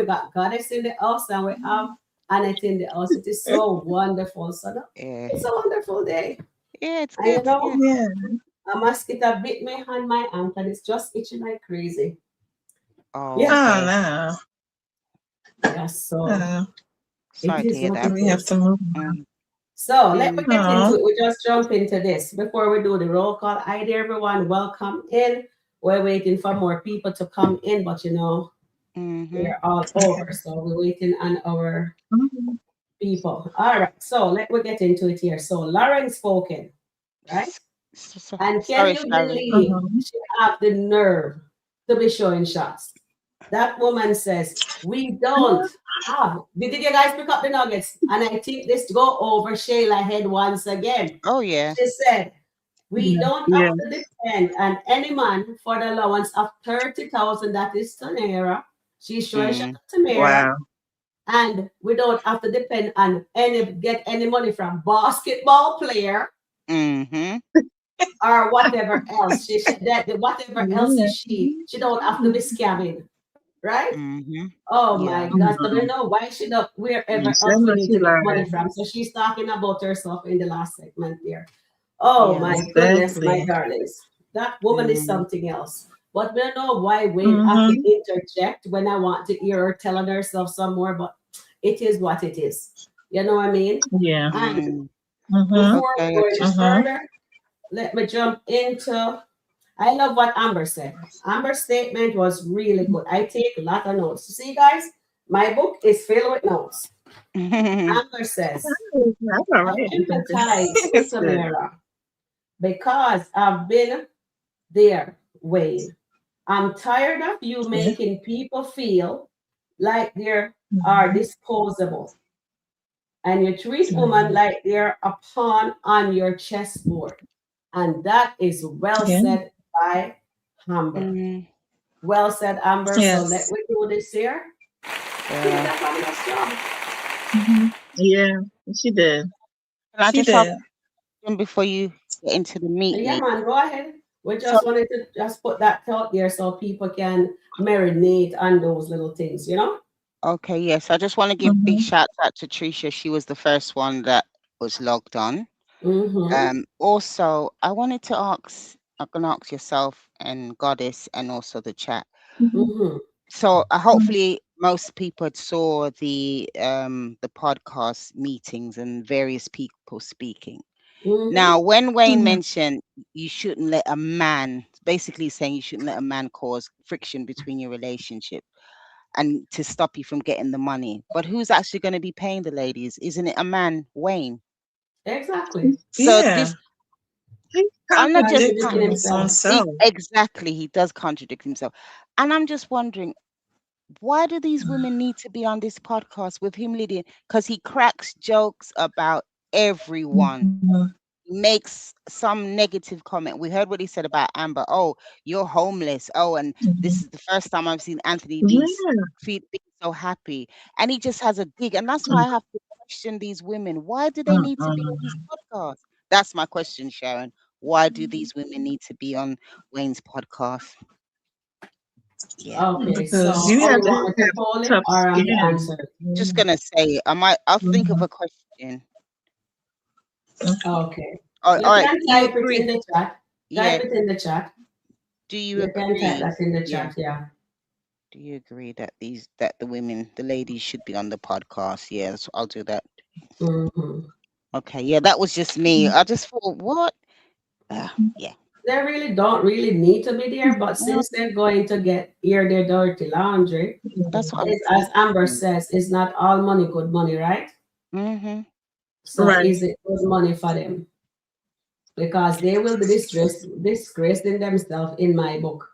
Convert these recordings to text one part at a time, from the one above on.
we got Goddess in the house and we have Annette in the house. It is so wonderful. So no, Yeah. it's a wonderful day. Yeah, it's And you good. know, Yeah. Yeah. a mosquito bit me on my ankle. It's just itching like crazy. Oh, Yeah. Oh okay. no. Yeah, so Oh, it Sorry to is hear what that. it we have is. to move on. Mm. So let me Mm. get into Oh. it. We just jump into this before we do the roll call. Hi there, everyone. Welcome in. We're waiting for more people to come in, but you know, Mm-hmm. they're all over. So we're waiting on our Mhm. people. All right. So let me get into it here. So Lauren spoken, right? And can Sorry, you Sharon. believe Mhm. she have the nerve to be showing shots? That woman says, we don't have. Did you guys pick up the nuggets? And I think this go over Shayla head once again. Oh, yeah. She said, we Yeah. don't have Yeah. to depend on any man for the allowance of 30,000. That is Tamara. She's showing shot Mm. to Tamara. Wow. And we don't have to depend on any money from basketball player Mm-hmm. or whatever else. Whatever else Yeah. she don't have to be scamming, right? Mm-hmm. Oh my Yeah. gosh, so we Mhm. know why she not You wherever sure else we know need she to get money lying. from. So she's talking about herself in the last segment there. Oh Yeah. my goodness, my Exactly. darlings. That woman is Mm. something else. But we don't know why Wayne have to Mhm. interject when I want to hear her telling herself some more, but it is what it is. You know what I mean? Yeah. And Mm. Mhm. before we Okay. go any Mhm. further, let me jump into I love what Amber said. Amber's statement was really good. I take a lot of notes. You see, guys, my book is filled with notes. Amber says, That's all I right. empathize with It's good. Tamara because I've been there, Wayne. I'm tired of you Yeah. making people feel like they are Mhm. disposable and you treat women Mhm. like they're a pawn on your chessboard. And that is well Yeah. said by Amber. Mm. Well said, Amber. So let Yes. me do this here. Finish Yeah. that fabulous job. Mhm. Yeah. She did. Can I She just hop did. in before you get into the Yeah, meat? man, go ahead. We So, just wanted to just put that out there so people can marinate on those little things, you know? okay, yes. I just want to give big Mhm. shout out to Tricia. She was the first one that was logged on. Mm-hmm. Also, I wanted to ask, I'm gonna ask yourself and Goddess and also the chat. Mhm. Mm-hmm. So Mhm. hopefully most people saw the podcast meetings and various people speaking. Mm-hmm. Now, when Wayne Mhm. mentioned you shouldn't let a man, basically saying you shouldn't let a man cause friction between your relationship and to stop you from getting the money. But who's actually going to be paying the ladies? Isn't it a man, Wayne? Exactly. So Yeah. this, He I'm not just Contradicting contradicting his own himself. self. exactly, he does contradict himself. And I'm just wondering, why do these women need to be on this podcast with him leading? Because he cracks jokes about everyone, Mhm. makes some negative comment. We heard what he said about Amber. Oh, you're homeless. Oh, and this Mhm. is the first time I've seen Anthony Yeah. being so happy. And he just has a dig. And that's why Mm. I have to question these women. Why do they need to be on these Mm-mm. podcasts? That's my question, Sharon. Why do these women need to be on Wayne's podcast? Yeah. Okay, so Because you how have you to want me to have poll it tough or to skin. answer it? Just Yeah. gonna say, I'll think of Mhm. a question. Okay. Okay. All You right. can Do you type it agree? in the chat. Yeah. Type it in the chat. Do you You can type agree? that in the Yeah. chat, yeah. Do you agree that the women, the ladies should be on the podcast? Yes, I'll do that. Mm-hmm. Okay, yeah, that was just me. I just thought, what? Yeah. They really don't really need to be there, but Mm, since they're going to get air their dirty laundry, that's what I'm it's, as Amber thinking. says, it's not all money good money, right? Mm-hmm. So Right. is it good money for them? Because they will be disgracing themselves in my book.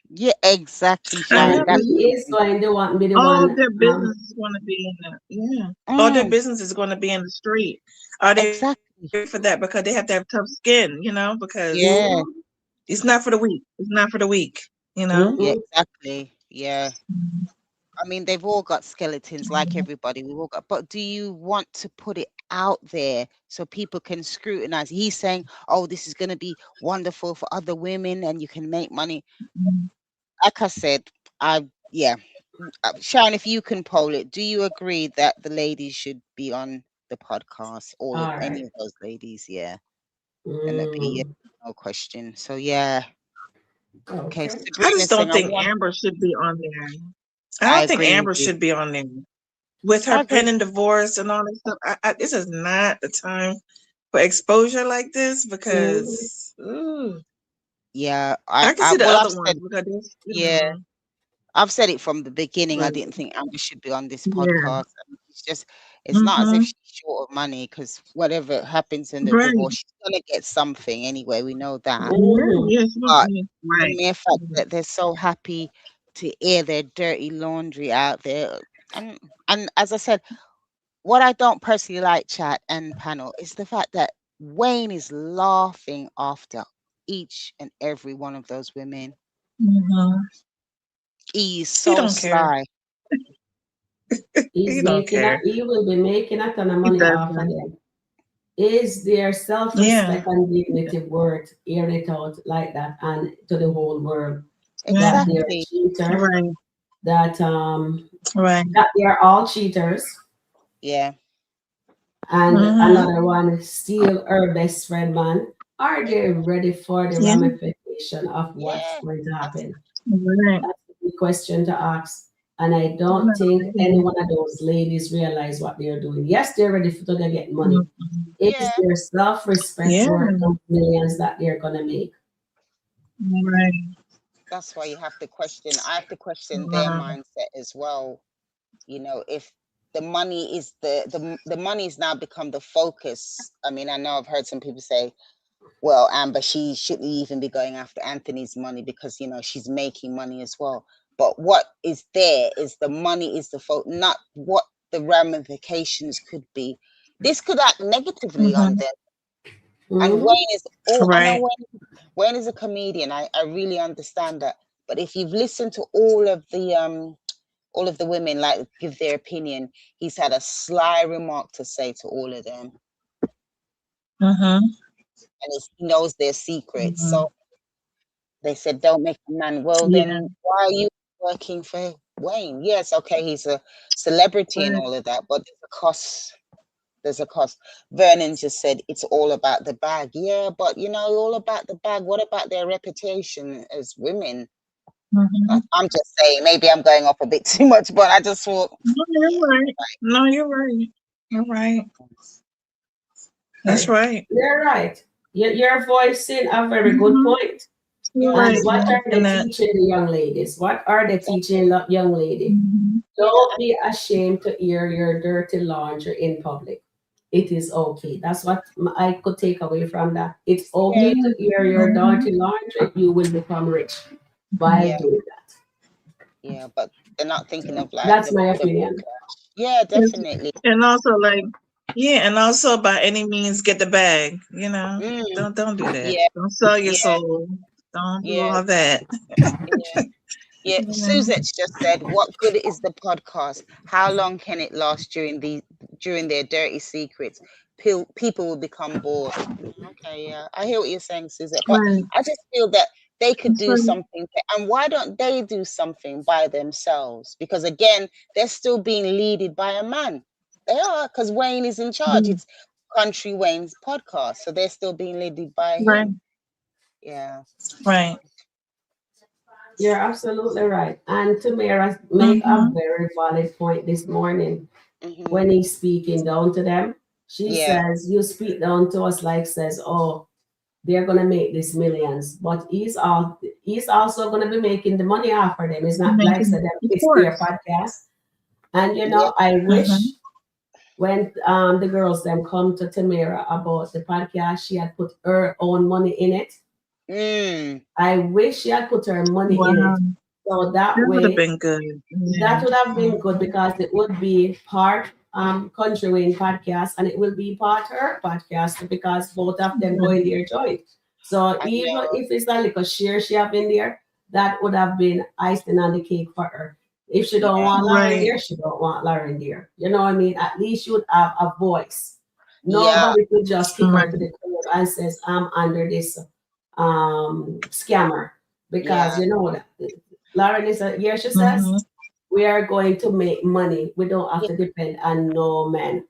Yeah, exactly, I And Sharon. know, he That's what I'm is thinking. going to want be the all one. their business is going to be in the yeah. All their Mm, business is going to be in the street. Are they ready for that? exactly. Because they have to have tough skin, because Yeah. Mm-hmm, it's not for the weak. It's not for the weak. You know. Yeah, mm-hmm. exactly. Yeah. Mhm. I mean, they've all got skeletons like everybody. We've all got, but do you want to put it out there so people can scrutinize? He's saying, oh, this is going to be wonderful for other women and you can make money. Mhm. Like I said, yeah. Sharon, if you can poll it, do you agree that the ladies should be on the podcast? All of All any right. of those ladies, yeah. And that'd be Mm, no question. So yeah. Okay, okay. I just Sabrina's saying don't I think want Amber should be on there. I I don't think agree with Amber you. should be on there with her I agree. pending divorce and all that stuff. This is not the time for exposure like this Mhm. because ooh, Yeah, I can see the well other I've said ones because this, yeah, I've said it from the beginning. I Right. didn't think Amber should be on this yeah, podcast. And it's just, it's not as if mm-hmm, she's short of money because whatever happens in the right, divorce, she's gonna get something anyway. We know that. yeah, Mhm. yes, But the right, mere fact that they're so happy to air their dirty laundry out there, and as I said, what I don't personally like, chat and panel, is the fact that Wayne is laughing after each and every one of those women. mm-hmm. He's He so don't care. sly. He's He don't making a, care. he will be making a ton of He money off of doesn't. them. Is their Yeah, self-respect and dignity worth airing it out like that and to the whole world yeah, that they're a Exactly. cheater, right, that right, that they're all cheaters, Yeah. and mm-hmm, another one steal her best friend man? Are they ready for the yeah, ramification of what's Yeah. going to That's happen? right, That's the big question to ask. And I don't think any right, one of those ladies realize what they're doing. Yes, they're ready to get money. mm-hmm. Is yeah. their self-respect Yeah, worth those millions that they're gonna make? right, That's why you have to question. I have to question their wow, mindset as well. If the money is the money's now become the focus. I mean, I know I've heard some people say, well, Amber, she shouldn't even be going after Anthony's money because she's making money as well. But what is there is the money is the not what the ramifications could be. This could act negatively on mm-hmm. them. And Mm-hmm. Wayne is all I know Right, Wayne is a comedian. I really understand that. But if you've listened to all of the women like give their opinion, he's had a sly remark to say to all of them, mm-hmm. and he knows their secrets. Mm-hmm. So they said, "Don't make a man." Well, Yeah, then why are you working for Wayne? Yes, okay, he's a celebrity and right, all of that, but there's a cost. There's a cost. Vernon just said it's all about the bag. Yeah, but all about the bag. What about their reputation as women? mm-hmm. I'm just saying, maybe I'm going off a bit too much, but I just thought, No, yeah, you're right. No, you're right. You're right. That's Right. right. You're right. You're voicing a very good Mm-hmm. point. You're yeah, right. And this is what You're are looking they at. teaching the young ladies? What are they teaching the young lady? Mm-hmm. Don't be ashamed to air your dirty laundry in public. It is okay. That's what I could take away from that. It's yeah, okay Yeah. to air your Mm-hmm. dirty laundry. You will become rich by yeah, doing that. yeah, but they're not thinking of like That's my the opinion. backlash. Yeah, Yes. definitely. And also, like, yeah, and also by any means get the bag. Mm, Don't do that. yeah, Don't sell your yeah, soul. Don't do yeah, all that. yeah. Yeah, Yeah. Suzette's just said, "What good is the podcast? How long can it last during their dirty secrets? People will become bored." Okay, yeah, I hear what you're saying, Suzette, but Right. I just feel that they could That's do right. something, and why don't they do something by themselves? Because again, they're still being leaded by a man. They are, because Wayne is in charge. Yeah. It's Country Wayne's podcast, so they're still being led by Right. him. Yeah. Right. You're absolutely right. And Tamara make a Mm-hmm. very valid point this morning Hmm. when he's speaking down to them. She Yeah. says, "You speak down to us like says, oh, they're gonna make this millions, but he's also gonna be making the money off for them. It's not like Making, said that of it's their course. podcast. And Yeah. I Mm-hmm. wish when the girls then come to Tamara about the podcast, she had put her own money in it. Mm. I wish she had put her money in Wow. it. So that That would have way, been good. Yeah. that would have been good Mm-hmm. because it would be part Country Wayne podcast and it will be part her podcast because both of them go in their joint. So I even know. if it's a little share she have in there, that would have been icing on the cake for her. If she don't Yeah. want Lauren Right. there, she don't want Lauren there. You know what I mean? At least you would have a voice. Yeah. Nobody could just kick her Right. to the curb and says, I'm under this scammer. Because Yeah. you know that Lauren is a, yeah, she says. Mm-hmm. we are going to make money. We don't have Yeah. to depend on no man.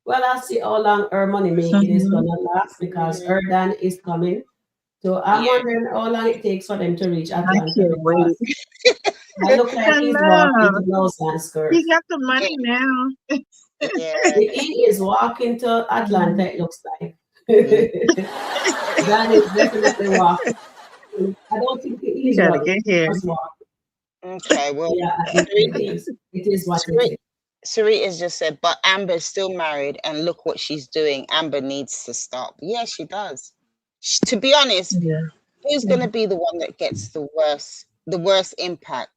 Well, I'll see how long her money making is Mhm. gonna last because Mm, her dad is coming. So I'm yeah. wondering how long it takes for them to reach I Atlanta can't wait. because I look like I he's walking know. to blouse and skirt. He got the money now. Yeah. If he is walking to Mhm. Atlanta, it looks like. Yeah. Dan is definitely walking. I don't think he He is gotta running. get He here. just walk. Okay. Well, Yeah, at this age, it is what it is. Sarita's just said, but Amber's still married, and look what she's doing. Amber needs to stop. Yeah, she does. To be honest, Yeah. who's Yeah. going to be the one that gets the worst impact?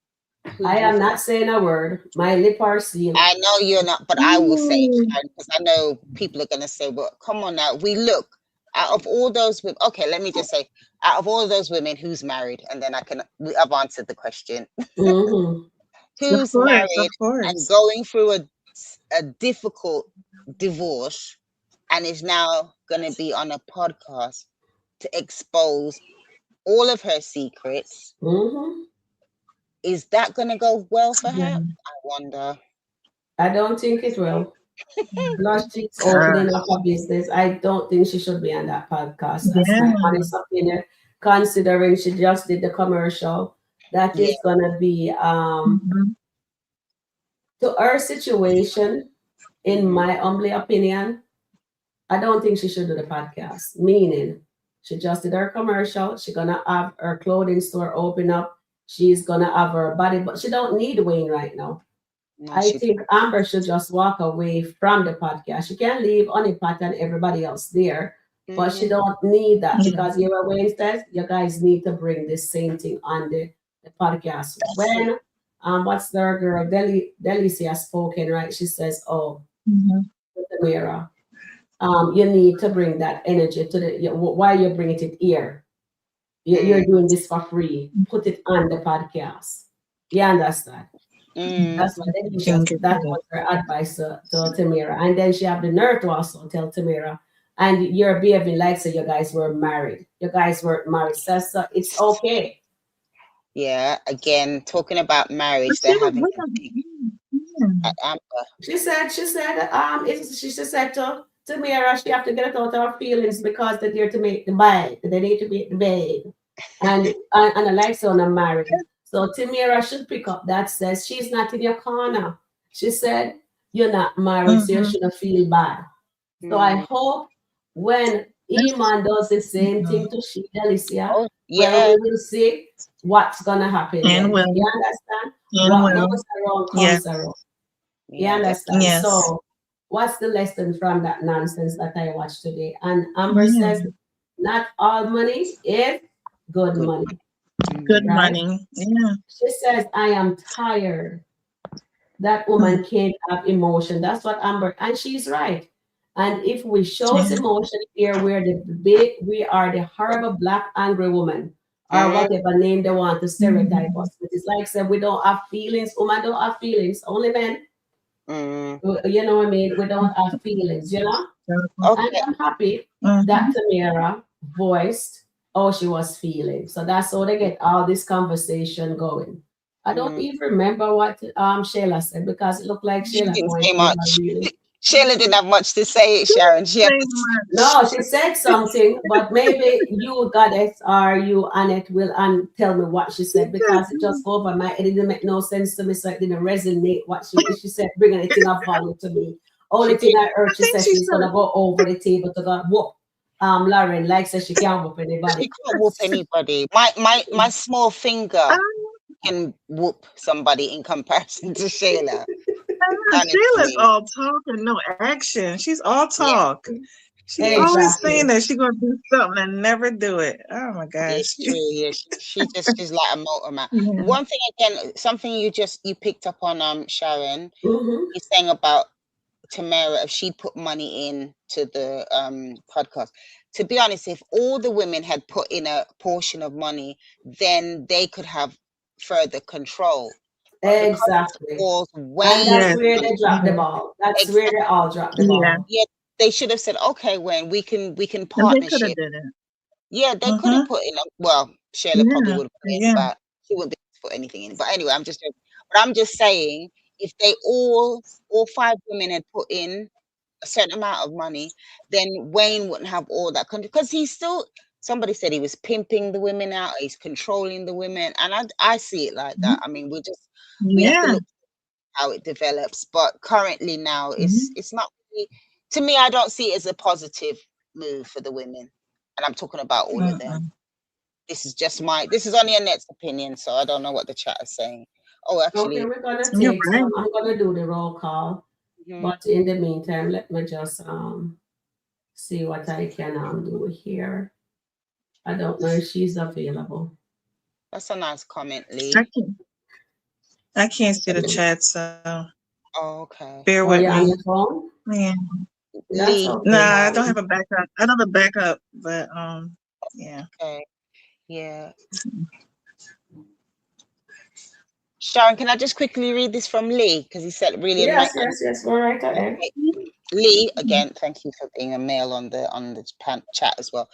Who I do you am think? not saying a word. My lip are sealed. I know you're not, but I will say it, Ooh. Sharon, because I know people are going to say, well, come on now. We look out of all those women. Okay, let me just say, out of all those women, who's married? And then I've answered the question. Mm-hmm. Of Who's course, of married and course. going through a difficult divorce and is now going to be on a podcast to expose all of her secrets? Mm-hmm. Is that going to go well for Yeah. her? I wonder. I don't think it will. Plus, she's opening Gosh. up a business. I don't think she should be on that podcast. That's my Yeah. honest opinion. Considering she just did the commercial, that Yeah. is gonna be Mhm. to her situation. In Hmm. my humble opinion, I don't think she should do the podcast. Meaning, she just did her commercial. She's gonna have her clothing store open up. She's gonna have her body, but she don't need Wayne right now. No, I she. think Amber should just walk away from the podcast. She can leave Honeypot and everybody else there, but she Hmm. don't need that Yeah. because you know Wayne says you guys need to bring this same thing on the podcast. That's it. When what's the girl Delicia spoken, right? She says, "Oh, Mhm. Tamara, you need to bring that energy to why you bring it here. You're Mm, doing this for free. Put it on the podcast. You understand?" mm. That's what Delisha Finger said. That to was her advice to Tamara. And then she had the nerve to also tell Tamara, and you're behaving like so you guys were married. You guys weren't married. So it's okay. Yeah. Again, talking about but marriage, she they're was having with a big him. Yeah. at Amber. She said to Tamara, she have to get it out of her feelings because they're there to make the bed. They need to make the bed. And Alexa and I'm married. So Tamara should pick up that says she's not in your corner. She said, you're not married, so you Mhm. shouldn't feel bad. So I Mm. hope when That's Iman does the same thing mhm. to she Delicia, Oh, well, yeah. we will see what's gonna happen And then. You will. understand? And What Yeah. will. goes around Yes. comes around. You Yeah. understand? Yes. So what's the lesson from that nonsense that I watched today? And Amber Yeah. says, not all money is good Good. money, Good Mm. right? money. Yeah. She says, I am tired. That Mm. woman can't have emotion. That's what Amber, and she's right. And if we shows Yeah. emotion here, we are the horrible black angry woman, or Mm. whatever name they want to stereotype Mhm. us. But it's like said we don't have feelings. Women don't have feelings. Only men. Mm. You know what I mean? We don't have feelings, you know? And Okay. I'm happy that Mhm. Tamara voiced how she was feeling. So that's how they get all this conversation going. I don't Mm. even remember what Shayla said because it looked like She Shayla didn't going say through a much. really. Shayla didn't have much to say, She Sharon. She didn't had say to much. No, she said something, but maybe you, Goddess, or you, Annette, will tell me what she She said because it just just go over my head. It didn't make no sense to me, so it didn't resonate what she said, bringing anything of value to me. she Only thing did. I I heard, she think said she she's said gonna go over the table to go whoop Lauren, like says she can't whoop She anybody. can't whoop anybody. My small finger I can whoop somebody in comparison to Shayla. know Sheila's Honestly. all talk and no action. She's all Yeah, talk. She yeah, always she's saying Exactly. that she gonna do something and never do it. Oh my it's gosh. true. Yeah, she's like a motorman. Yeah. One thing again, something you picked up on Sharon, Hmm. you're saying about Tamara, if she put money in to the podcast. To be honest, if all the women had put in a portion of money, then they could have further control. But because it Exactly. falls And way that's Yes. where on they drop the Mhm. ball. That's where they exactly, all drop the Yeah. ball. yeah, they should have said, okay, when we can And they could have partnership. did it. Yeah, they could have Mm-hmm. put in. Well, Shayla probably Yeah. would have put in, Yeah. but she wouldn't be able to put anything in. But anyway, I'm just joking. But I'm just saying, if they all five women had put in a certain amount of money, then Wayne wouldn't have all that country because he's still. Somebody said he was pimping the women out, he's controlling the women, and I see it like that. I mean, we have to Yeah. look how it develops, but currently now Mhm. it's not really, to me. I don't see it as a positive move for the women, and I'm talking about all of them. Mm-mm. This is only a net's opinion, so I don't know what the chat is saying. Oh, Okay, actually, we're gonna You're take right. some. I'm gonna do the roll call, mhm, but in the meantime, let me just see what I can do here. I don't know if she's available. that's a nice comment, I Lee. can't. I can't see the Mm. chat, so Oh, okay. bear Oh, with you're on me. the phone? Yeah. That's Lee, okay, Nah, I don't darling. have a backup. I don't have a backup, but yeah. okay, yeah. Sharon, can I just quickly read this from Lee because he said really Yes, yes, yes. Go right ahead. okay. Lee, again, thank you for being a male on the chat as well.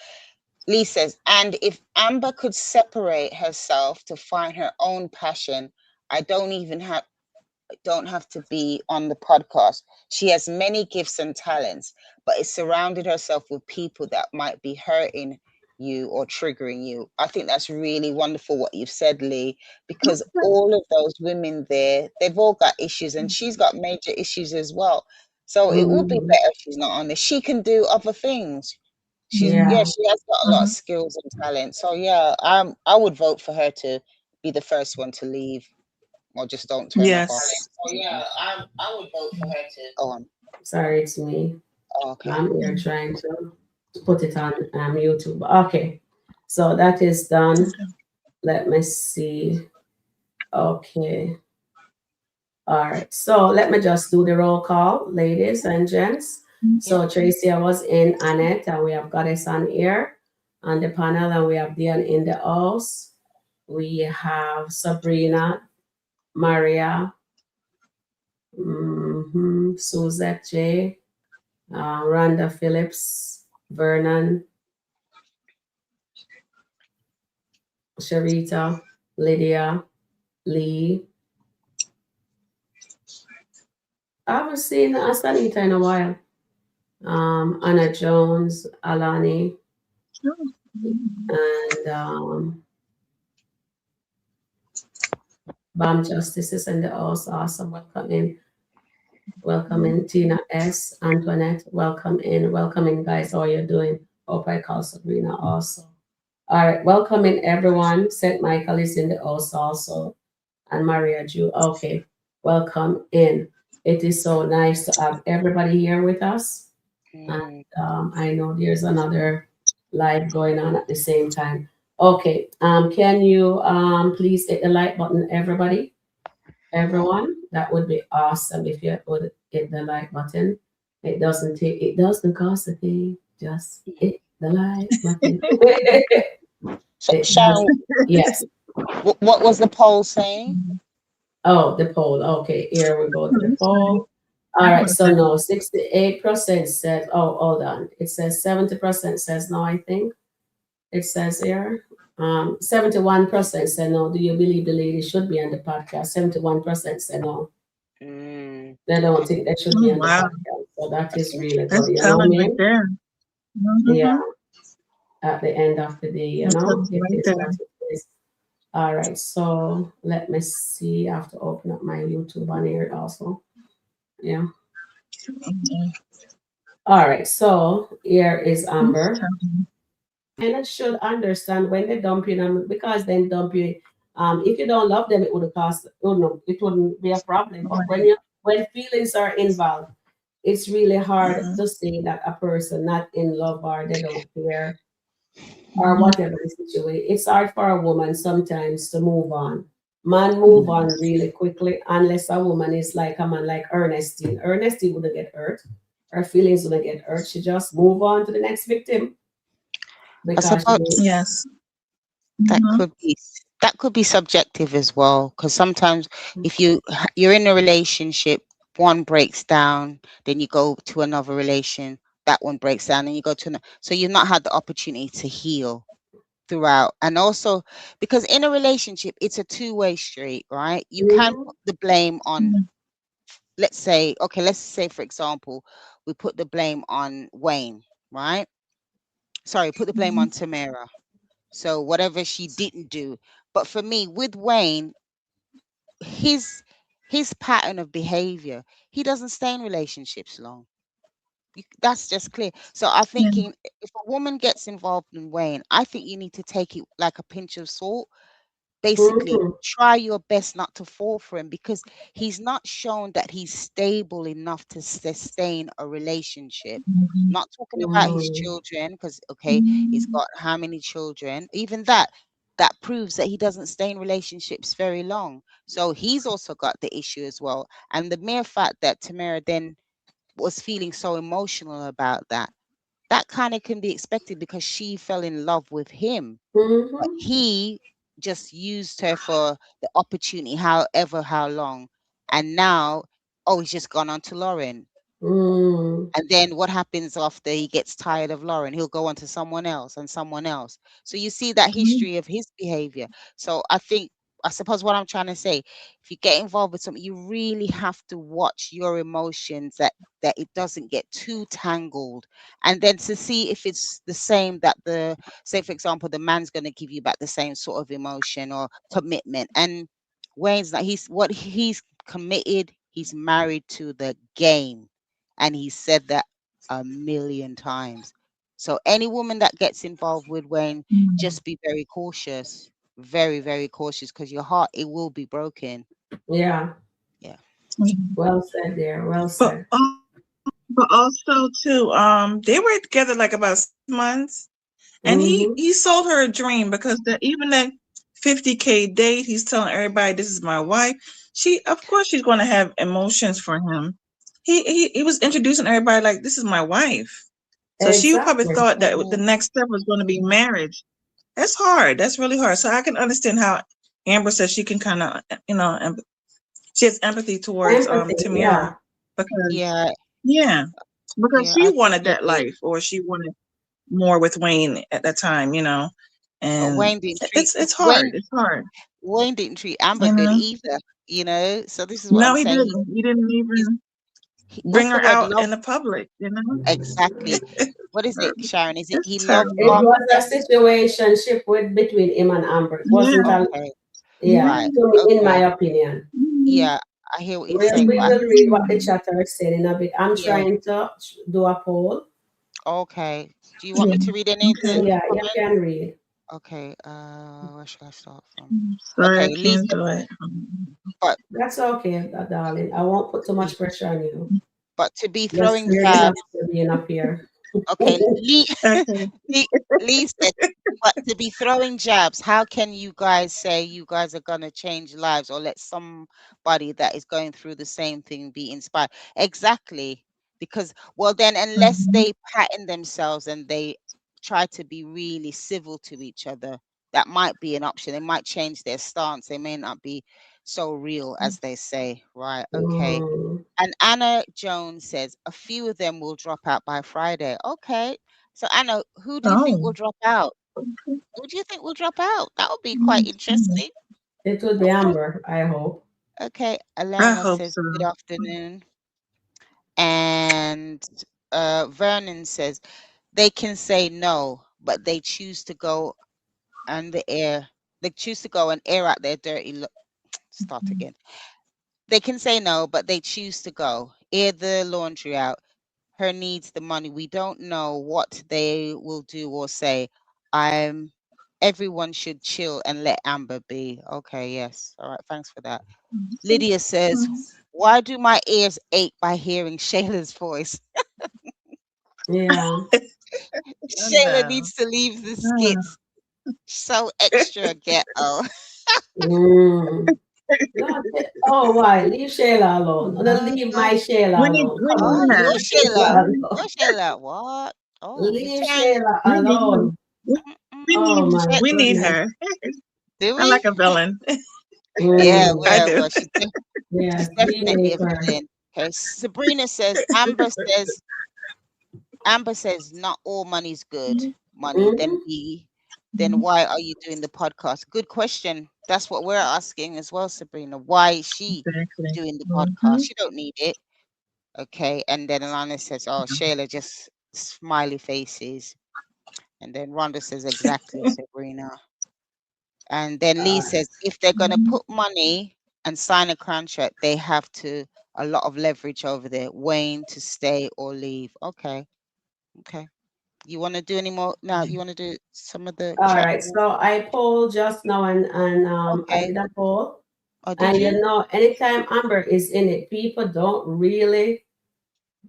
Lee says, and if Amber could separate herself to find her own passion, I don't have to be on the podcast. She has many gifts and talents, but is surrounded herself with people that might be hurting you or triggering you. I think that's really wonderful what you've said, Lee, because all of those women there, they've all got issues, and she's got major issues as well. So it would be Hmm. better if she's not on this. She can do other things. Yeah. She has got a lot of Mm-hmm. skills and talent. So yeah, I would vote for her to be the first one to leave, or just don't turn up off. Yes. Oh yeah, I would vote for her to go on. Sorry, it's me. Oh, okay. I'm here trying to put it on YouTube. Okay. So that is done. Let me see. Okay. All right. So let me just do the roll call, ladies and gents. Yeah. So Tracy, I was in Annette, and we have Goddess on here on the panel, and we have Dion in the house. We have Sabrina, Maria, Suzette J, Rhonda Phillips, Vernon, Sharita, Lydia, Lee. I haven't seen Astanita in a while. Anna Jones, Alani, and Bam Justices in the house. Awesome. Welcome in. Welcome in, Tina S. Antoinette. Welcome in. Welcome in, guys. How are you doing? Hope I call Sabrina also. All right. Welcome in, everyone. St. Michael is in the house also. And Maria Jew. Okay. Welcome in. It is so nice to have everybody here with us. And Mm. I know there's another live going on at the same time. Okay. Can you please hit the like button, everybody? Everyone, that would be awesome if you would hit the like button. It doesn't cost a thing. Just hit the like button. So It does. Sharon, Yes. what was the poll saying? Oh, the poll. Okay, here we go to the poll. All right, so no, 68% says, oh, hold on. It says 70% says no, I think. It says here. 71% say no. Do you believe the lady should be on the podcast? 71% say no. Mm, They don't okay, think they should Oh, be on the wow. podcast. So that that's is really That's good. interesting. You know what I telling right mean? there. Yeah. Mm-hmm. At the end of the day, That's telling it right is there. what it is. All right. So let me see. I have to open up my YouTube on here also. Yeah. Mm-hmm. All right. So here is That's Amber. telling. And I should understand when they dump you, because then dump you. If you don't love them, it would cost. Oh no, it wouldn't be a problem. But when feelings are involved, it's really hard Mm-hmm. to say that a person not in love or they don't care or Mm-hmm. whatever the situation. It's hard for a woman sometimes to move on. Man move on really quickly unless a woman is like a man like Ernestine. Ernestine wouldn't get hurt. Her feelings wouldn't get hurt. She just move on to the next victim I because suppose she Yes. that Mm-hmm. could be subjective as well, because sometimes if you're in a relationship, one breaks down, then you go to another relation, that one breaks down, and you go to another. So you've not had the opportunity to heal throughout. And also because in a relationship, it's a two-way street, right? You can Mm-hmm. put the blame on, let's say, okay, let's say for example, we put the blame on Wayne, right? Sorry, put the blame on Tamara. So whatever she didn't do. But for me, with Wayne, his his pattern of behavior, he doesn't stay in relationships long. That's just clear. So I'm Yeah. thinking if a woman gets involved in Wayne, I think you need to take it like a pinch of salt. Basically, Mm-hmm. try your best not to fall for him because he's not shown that he's stable enough to sustain a relationship. Not talking about his Mm-hmm. children, because okay, he's got how many children? Even that proves that he doesn't stay in relationships very long. So he's also got the issue as well. And the mere fact that Tamara then was feeling so emotional about that kind of can be expected because she fell in love with him, but Mm-hmm. he just used her for the opportunity, however, how long. And now, oh, he's just gone on to Lauren. Mm-hmm. And then what happens after he gets tired of Lauren? He'll go on to someone else and someone else. So you see that history of his behavior. So I suppose what I'm trying to say, if you get involved with something, you really have to watch your emotions that it doesn't get too tangled. And then to see if it's the same that say for example, the man's going to give you back the same sort of emotion or commitment. And Wayne's not, he's committed, he's married to the game and he said that a million times. So any woman that gets involved with Wayne, just be very cautious, very, very cautious, because your heart it will be broken. Yeah. Yeah. Well said there. Well But said. but also too, they were together like about 6 months, and Mm-hmm. he sold her a dream because even that 50K date, he's telling everybody this is my wife. She, of course, she's going to have emotions for him. He was introducing everybody like this is my wife. So she probably Exactly. thought that the Oh, next step was going to be marriage. That's hard. That's really hard. So I can understand how Amber says she can kind of, she has empathy towards Empathy. Yeah. Tamara because yeah, yeah, because yeah, she I wanted that definitely. life or she wanted more with Wayne at that time. But And Wayne didn't treat it's hard. Wayne It's hard. Wayne didn't treat Amber You good know. either. So this is what I'm No, he saying. didn't. He didn't He's even bring what's the her word? out Love in the public. exactly. What is it, Sharon? Is it It's he loved It terrible. off? was a situationship between him and Amber. It wasn't Yeah. a, Okay, yeah, right. Yeah. to me, in my Okay. opinion. Yeah, I hear what you're We'll, saying, we but will read what the chatter is saying in a bit. I'm yeah. trying to do a poll. Okay. Do you want me Yeah. to read any of Okay. the Yeah, you comments? can read. Okay. Where should I start from? Sorry, Okay, I Lisa, can't do it. but That's okay, darling. I won't put too yeah, much pressure on you. but to be Just throwing you're jabs. enough to being up here. Okay, Lee, Okay. Lee said, but to be throwing jabs, how can you guys say you guys are gonna change lives or let somebody that is going through the same thing be inspired? Exactly. Because well then unless Mhm. they pattern themselves and they try to be really civil to each other, that might be an option. They might change their stance. They may not be so real as they say. Right. Okay. Mm, And Anna Jones says a few of them will drop out by Friday. Okay. So Anna, who do you think Oh. will drop out? Who do you think will drop out? That would be quite Mhm. interesting. it would be Okay. Amber, I hope. Okay. I Alana hope says so. good afternoon. And Vernon says they can say no, but they choose to go and the air. They choose to go and air out their dirty start again. They can say no, but they choose to go. Air the laundry out. Her needs the money. We don't know what they will do or say. I'm everyone should chill and let Amber be. Okay, yes. All right, thanks for that. Lydia says, why do my ears ache by hearing Shayla's voice? Yeah. Oh, Shayla no. needs to leave the Oh. skits. So extra ghetto. Mm. No, oh, why? Leave Shayla alone. No, leave No, my Shayla alone. We Come oh, on. need her. your Leave Shayla. Shayla Your alone. Shayla. What? Oh, you Leave trying? Shayla We need her. alone. We need Oh, my Shay- we need goodness. her. do I like we? a villain. Yeah, Mm. I well, do. she's Yes, we definitely make a her. villain. Okay, Sabrina says, Amber says, not all money's good money. Then Mm-hmm. then why are you doing the podcast? Good question. That's what we're asking as well, Sabrina. Why is she Exactly. doing the podcast? Mm-hmm. She don't need it. Okay. And then Alana says, oh, Shayla, just smiley faces. And then Rhonda says, exactly, Sabrina. And then Lee says, if they're going to put money and sign a contract, they have to, a lot of leverage over there. Wayne to stay or leave. Okay. Okay. You want to do any more? Now, you want to do some of the All chat? right. So I polled just now, and I Okay. did a poll, Oh, did and you? anytime Amber is in it, people don't really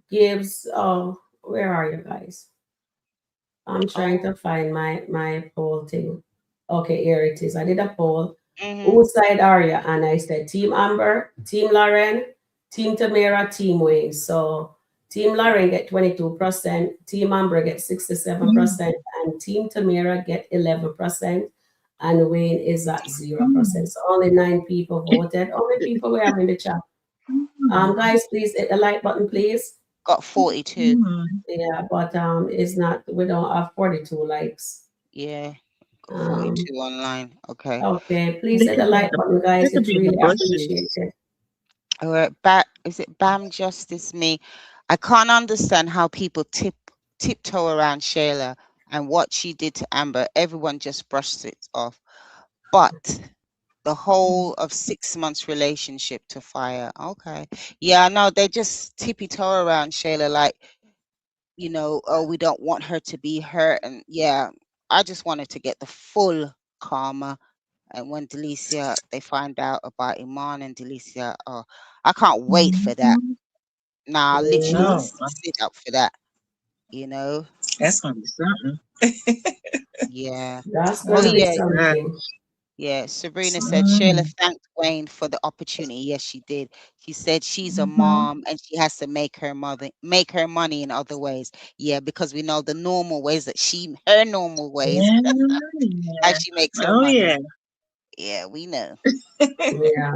gives. Oh, where are you guys? I'm trying Oh. to find my poll thing. Okay, here it is. I did a poll. Mm-hmm. Whose side are you? And I said Team Amber, Team Lauren, Team Tamara, Team Wayne. So Team Lauren get 22%, Team Amber get 67%, and Team Tamara get 11%, and Wayne is at 0%. So only 9 people voted. Only people we have in the chat. Guys, please hit the like button, please. Got 42. Yeah, but it's not. We don't have 42 likes. Yeah. Got Um, 42 online. Okay. okay, please hit the like button, They guys. could It's be in the really bushes. appreciated. All right. Is it Bam Justice Me? I can't understand how people tiptoe around Shayla and what she did to Amber. Everyone just brushed it off. But the whole of 6 months relationship to fire. Okay. Yeah, no, they just tippy toe around Shayla like, oh, we don't want her to be hurt. And yeah, I just wanted to get the full karma. And when Delicia, they find out about Iman and Delicia, oh, I can't wait for that. Mhm. Nah, I literally Mhm. No, sit up for that, you know? that's gonna be something. Yeah. That's Oh, gonna Oh be yeah. God. something. Yeah. Sabrina said Shayla Mm-hmm. thanked Wayne for the opportunity. Yes, she did. She said she's a mom and she has to make her money in other ways. Yeah, because we know the normal ways her normal ways, Yeah, how yeah. she makes her Oh money. yeah. Yeah, we know. Yeah,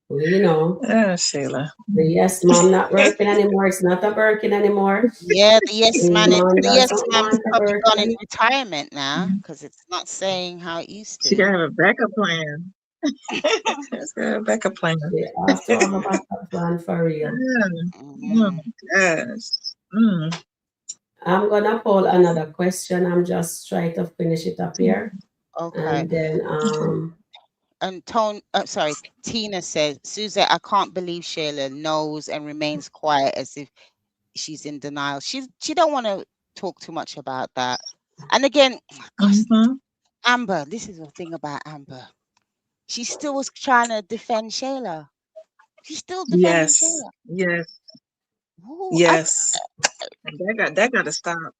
we know. Oh, Sheila. The yes mom not working anymore. It's not a working anymore. Yeah, Mom the yes doesn't man's want a probably gone in working. retirement now because it's not saying how it used She to. gotta have a backup plan. She's got a backup plan. They have to have a backup plan for real. Yeah. Oh Mhm. gosh. Mm. I'm gonna poll another question. I'm just trying to finish it up here, Okay. and then Okay. And sorry, Tina says, Suzette, I can't believe Shayla knows and remains quiet as if she's in denial. She don't want to talk too much about that. And again, gosh, Mm-hmm. Amber, this is the thing about Amber. She still was trying to defend Shayla. She's still defending Yes. Shayla. Yes. Ooh, Yes. And that gotta stop.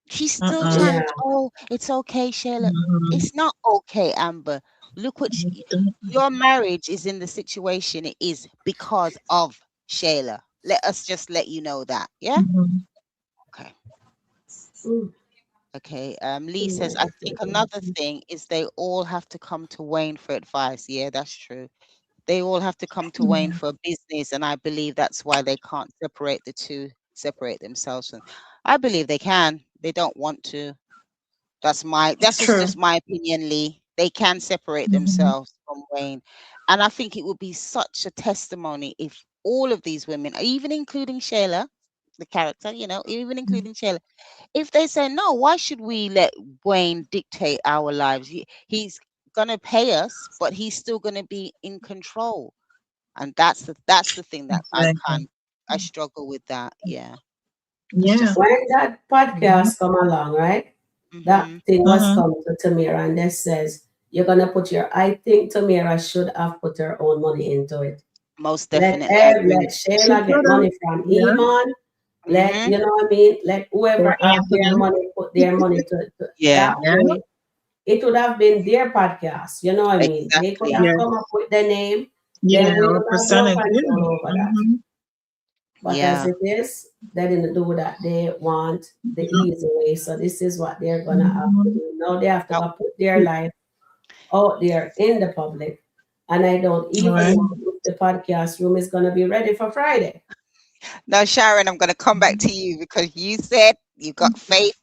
she's still Uh-uh. trying yeah, to, oh, it's okay, Shayla. Mm-hmm. It's not okay, Amber. Look what your marriage is in the situation it is because of Shayla. Let us just let you know that. Yeah? Mm-hmm. Okay. mm, Okay. Lee mm, says, I think another thing is they all have to come to Wayne for advice. Yeah, that's true. They all have to come to Wayne Yeah. for business, and I believe that's why they can't separate the two, separate themselves. And I believe they can. They don't want to. That's True. just my opinion, Lee. They can separate Mm-hmm. themselves from Wayne. And I think it would be such a testimony if all of these women, even including Shayla, the character, even including Shayla, if they say, no, why should we let Wayne dictate our lives? He's gonna pay us, but he's still gonna be in control. And that's the thing that Exactly. I struggle with that. Yeah. It's Yeah. just when that Mm-hmm. podcast come along, right? That hmm thing was Mm-hmm. come to Tamira and that says you're gonna put your. I think Tamira should have put her own money into it. most definitely I agree Let with She Shayla get could have. money from Yeah. Iman. Let hmm you know what I mean. Let Or whoever have their Anthony. money put their money to Yeah, that Yeah. way. It would have been their podcast. You know what I mean. They could exactly. have Yeah. come up with their name. Yeah. Then we Or would have more percentage. Yeah. control over that. Mm-hmm. But as Yeah. it is, they didn't do that. They want the easy way. So this is what they're gonna have to Mm-hmm. do. Now they have to Oh, go put their life out there in the public. And I don't All even right. know if the podcast room is gonna be ready for Friday. now, Sharon, I'm going to come back to you because you said You got faith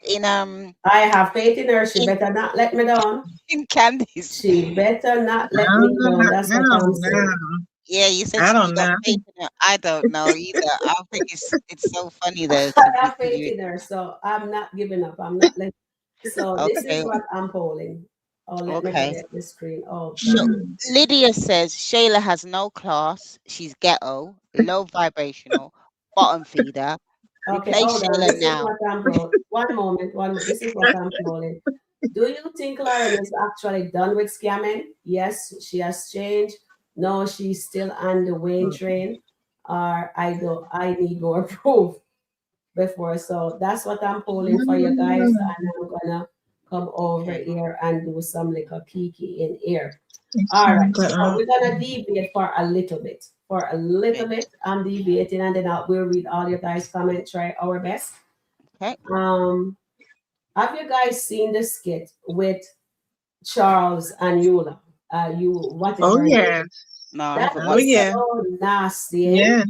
I have faith in her. She in, better not let me down. in Candice. She better not I let me down. don't, That's I what I'm don't saying. know. Yeah, you said I you don't got know. faith in her. I don't know either. I think it's so funny though I to be have faith in her, so I'm not giving up. I'm not letting. So this is okay. what I'm polling. Oh, let me Okay. get the screen. Oh So God. Mm. Lydia says Shayla has no class. She's ghetto, low vibrational, bottom feeder. Okay, Replace hold on. Shayla This is now. what I'm polling. One moment. This is what I'm polling. Do you think Lauren is actually done with scamming? Yes, she has changed. No, she's still on the Wayne train. Or I do. I need more proof before. So that's what I'm polling for you guys. And I'm gonna come over Okay. here and do some little peeky in here. It's All on right, the, so we're gonna deviate for a little bit. For a little Okay. bit, I'm deviating, and then we'll read all your guys' comment. Try our best. Okay. Um, have you guys seen the skit with Charles and Ulie? You what is oh her name? yeah. No, I That haven't Oh watched is that. yeah. so nasty, eh? Yeah.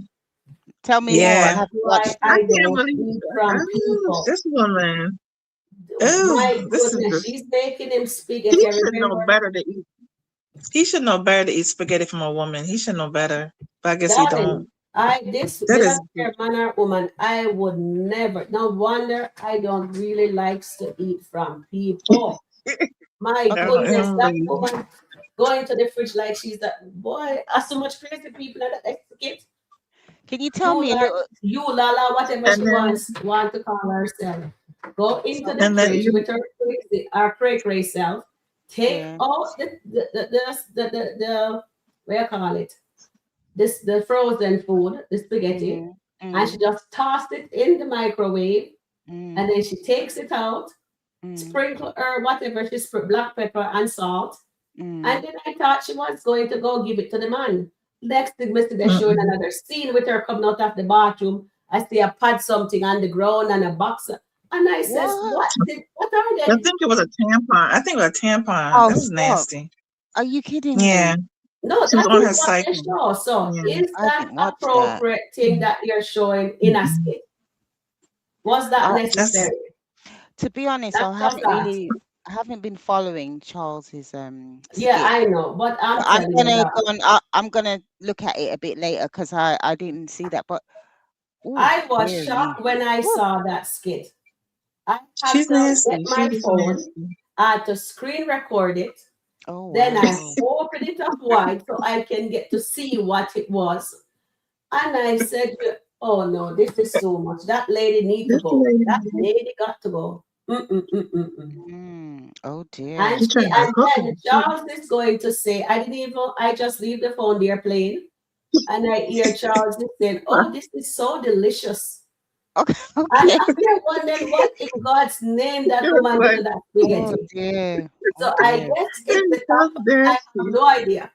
Tell me more. I Yeah. haven't That's why watched it. I I can't don't believe eat from oh, people. this woman. Oh, My this is goodness, this. she's making him He spaghetti. I should know remember, better to eat. He should know better to eat spaghetti from a woman. He should know better. But I guess he don't. darling, I this That whether is they're man or woman, I would never. No wonder I don't really likes to eat from people. My goodness, that only woman going to the fridge like she's that boy. Are so much crazy people that kid. Can you tell You me a la, little? you Lala, whatever and she then want to call herself. Go into So the and then fridge you with her crazy, our cray self. Take yeah. out the what you call it? This the frozen food, the spaghetti, Mm, and she mm, just tossed it in the microwave, and mm, then she takes it out, mm, sprinkle her whatever she black pepper and salt, and mm. then I thought she was going to go give it to the man. Next thing, Mr. They're showing mm-mm. another scene with her coming out of the bathroom. I see a pad something on the ground and a box. And I says, What? what are I they? think it was a tampon. I think it was a tampon. Oh, That was stop! nasty. Are you kidding Yeah. me? No, She was that on her is what they cycle. show. So Yeah. is I that didn't watch that. appropriate thing that you're showing in a Mm-mm. skit? Was that I, That's necessary? to be honest, That's just that. I haven't been following Charles's Yeah, skit. I know, but So I'm I'm telling you gonna that go on. I'm gonna look at it a bit later because I didn't see that. But oh I was dear me. shocked when I Woo. saw that skit. I had she's to get nasty. She my is phone, nasty. I had to screen record it. Oh Then I wow. opened it up wide so I can get to see what it was. And I said, oh no, this is so much. That lady need to This go. That lady, lady got to go. Mm-mm. Oh And dear. she's trying to and hook then him. Charles is going to say, I just leave the phone there playing. And I hear Charles is saying, oh, this is so delicious. Okay. And Okay. I'm here wondering what in God's name that It was woman like, do that Oh spaghetti. dear. Oh So I dear. guess it's it's because so I have nasty. no idea.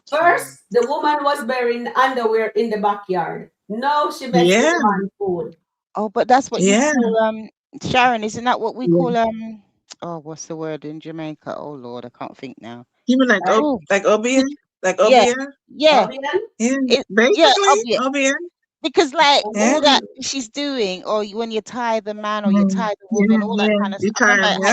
Mm. First, the woman was wearing underwear in the backyard. No, she messed with Yeah. the man food. Oh, but that's what you Yeah. call Sharon, isn't that what we Yeah. call oh, what's the word in Jamaica? Oh Lord, I can't think now. You mean Right? Oh, like Obian? Like yeah, Obian? yeah. Obian? Yeah. Yeah, Basically, obvious. Obian. Because like Yeah. all that Obian. she's doing, or when you tie the man or you Mm. tie the Yeah. woman, all that Yeah. kind of You stuff. I remember tired? I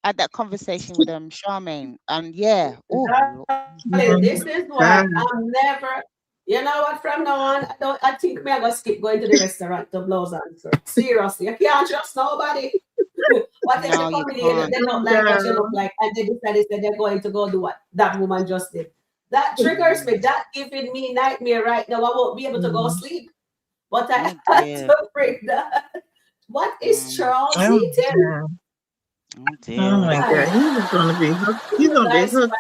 Yeah. had that conversation with Charmaine, and yeah, oh Darling, Mm-hmm. this is why God. I'm never, you know what, from now on, I think me I gonna skip going to the restaurant to blouse and skirt. Seriously, you can't trust nobody. What if you no, you come in here, can't. they don't like what you look Girl. like, and they decided that they're going to go do what that woman just did. That triggers Mm, me. That giving me nightmare right now. I won't be able to go Mm. sleep. But I oh had dear. to bring that. What is Mm, Charles Oh, eating? God. oh Oh dear. my God. My, He's just gonna be hooked. He's you gonna be guys hooked.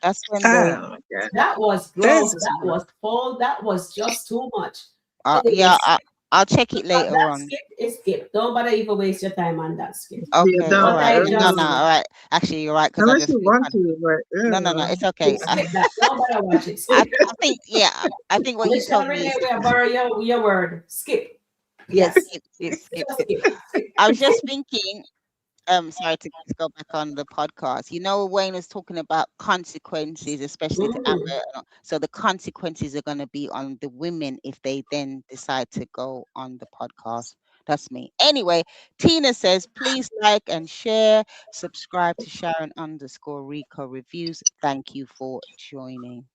That's when the Oh my God. that was That's gross. just That was full. That was just too much. yeah, Anyways, I'll check it later that on. skip is skip. Don't bother even waste your time on that skip. yeah, Okay, all done. But right. I No, just no, all right. Actually, you're right because I Unless just you feel want kind of to, but no. It's okay. skip that. Don't bother watch it. Skip. I think yeah. I think what you Michelle told me Renee is will borrow your word. Skip. yes. Yes. Skip. Just skip. Skip. I was just thinking sorry to just go back on the podcast. You know, Wayne was talking about consequences, especially to Amber. Mm. So the consequences are going to be on the women if they then decide to go on the podcast. That's me. Anyway, Tina says, please like and share, subscribe to Sharon underscore Rico reviews. Thank you for joining.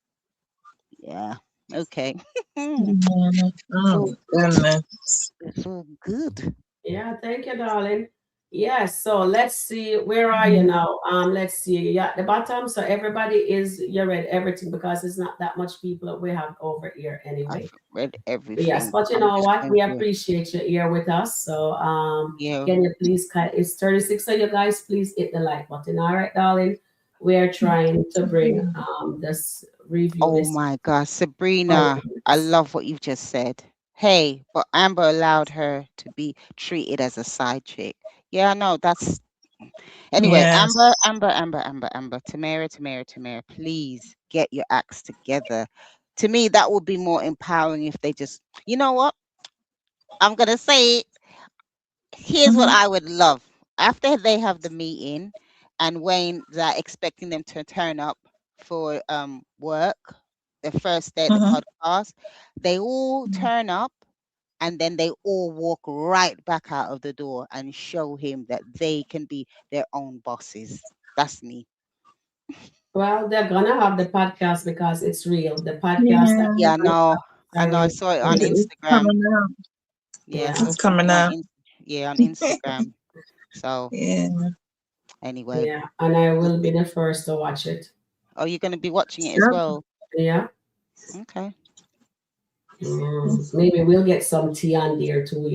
Yeah. Okay. Mhm. It's Oh all good. goodness. It's all good. Yeah, thank you, darling. Yes, so let's see, where are you now? Let's see. Yeah, at the bottom. So everybody is, you read everything because it's not that much people that we have over here I've anyway. read Yes, everything. but you I'm know just what? going We through. appreciate you here with us. So Yeah. can you please it's 36, so you guys please hit the like button. All right, darling. We are trying to bring this review Oh this. my God, Oh, Sabrina, I love what you've just said. Hey, but Amber allowed her to be treated as a side chick. Yeah, no, that's anyway. Amber, Yes. Amber, Amber, Amber, Amber, Tamara, Tamara, Tamara, please get your acts together. To me, that would be more empowering if they just, you know what? I'm gonna say it. Here's what Mhm. I would love after they have the meeting and Wayne they're expecting them to turn up for work the first day of the Mhm. podcast, they all turn up and then they all walk right back out of the door and show him that they can be their own bosses. That's me. well, they're gonna have the podcast because it's real. The podcast that Yeah. Yeah, no, I are know, I real. saw it on It's Instagram. coming out. Yeah, I Yeah, saw It's coming something on out. yeah, on Instagram. So Yeah. anyway, yeah, and I will be the first to watch it. oh, you're going to be watching it as Yep. well. Yeah. Okay. Maybe we'll get some tea on there too,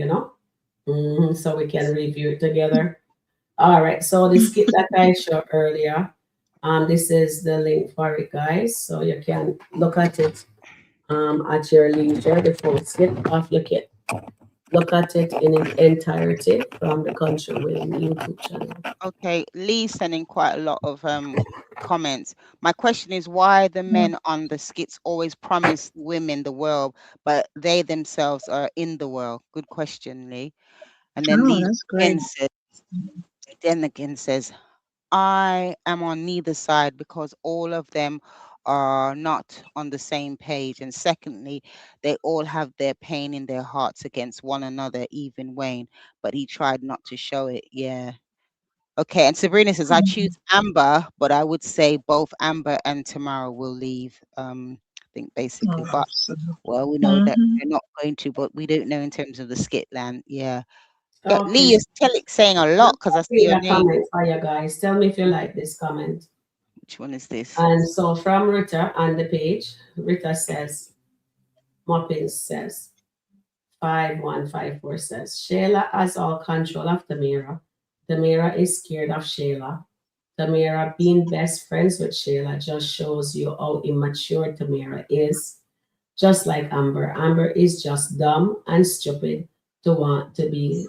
so we can review it together. All right. So the skit that I showed earlier, this is the link for it, guys. So you can look at it at your leisure. The full skit off. Look at it in its entirety from the Country Wayne YouTube channel. Okay, Lee's sending quite a lot of comments. My question is why the men on the skits always promise women the world, but they themselves are in the world. Good question, Lee. And then Oh, Lee that's great. again says, then again says, I am on neither side because all of them are not on the same page. And secondly, they all have their pain in their hearts against one another, even Wayne, but he tried not to show it. Yeah. Okay, and Sabrina says, I choose Amber, but I would say both Amber and Tamara will leave. I think basically, Oh, but so, well, we know that mhm. they're not going to, but we don't know in terms of the Skitland. Yeah. Okay. Lee is saying a lot because I see Read your a name. comment for you guys. Tell me if you Mhm. like this comment. Which one is this? And so from Rita on the page, Rita says, Muppins says, 5154 says, Shayla has all control of Tamara. Tamara is scared of Shayla. Tamara being best friends with Shayla just shows you how immature Tamara is. Just like Amber. Amber is just dumb and stupid to want to be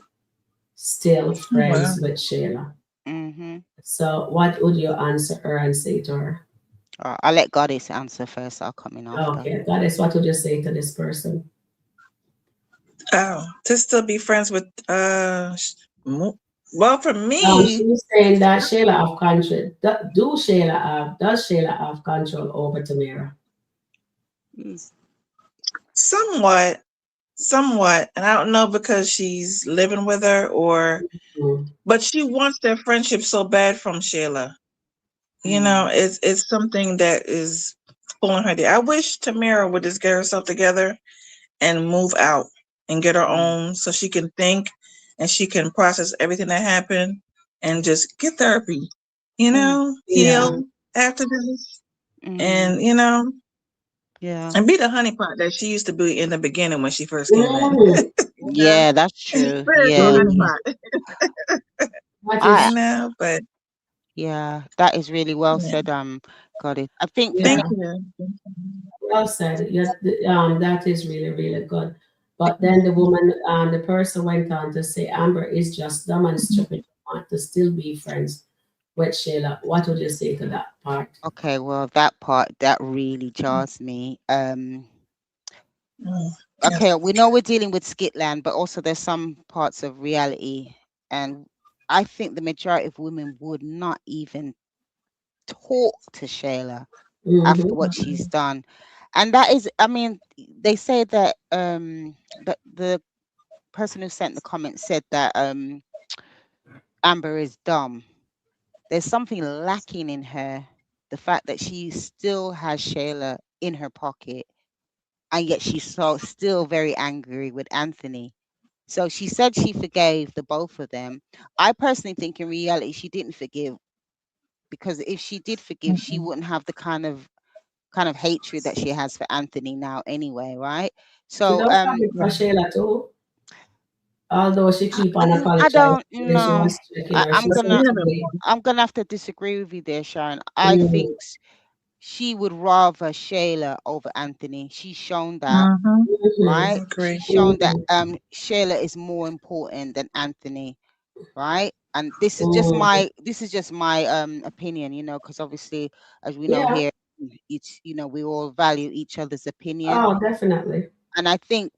still Oh, wow. friends with Shayla. Mm-hmm. So what would you answer her and say to her? I'll let Goddess answer first. I'll come in after. Okay, Goddess, what would you say to this person? Oh, to still be friends with well, for me, She's saying that Shayla have control. Does Shayla have control over Tamara? Mm. somewhat, somewhat, and I don't know because she's living with her or, Mm. but she wants their friendship so bad from Shayla. Mm. It's something that is pulling her there. I wish Tamara would just get herself together and move out and get her Mm. own so she can think and she can process everything that happened and just get therapy, Mm. Yeah. heal after this Mm-hmm. and, Yeah. and be the honeypot that she used to be in the beginning when she first came in. Mm. you know, Yeah, that's true. spiritual Yeah. Mm. honeypot, What I is but Yeah, that is really well yeah. said, Goddess. I think for Thank yeah? me, you. Well said. Yeah, that is really, really good. But then the woman, the person went on to say Amber is just dumb and stupid. Want to still be friends with Shayla. What would you say to that part? okay, well, that part that really jars me. Mm, yes. Okay, we know we're dealing with Skitland, but also there's some parts of reality, and I think the majority of women would not even talk to Shayla after Mm-hmm. what she's done. And that is, I mean, they say that the person who sent the comment said that Amber is dumb. There's something lacking in her. The fact that she still has Shayla in her pocket, and yet she's so still very angry with Anthony. So she said she forgave the both of them. I personally think in reality she didn't forgive, because if she did forgive, she Mm-mm. wouldn't have the kind of hatred that she has for Anthony now anyway, right? She So does have it for Shayla too, although she keep on I apologizing don't when she know. was checking her. I'm She said gonna today. have to disagree with you there, Sharon. I Mm, think she would rather Shayla over Anthony. She's shown that, Mm-hmm. mm-hmm, right? Agree. She's shown that mm-hmm, Shayla is more important than Anthony, right? And mm-hmm. this is just my opinion, because obviously, as we know Yeah. here, it's we all value each other's opinion, Oh, definitely. and I think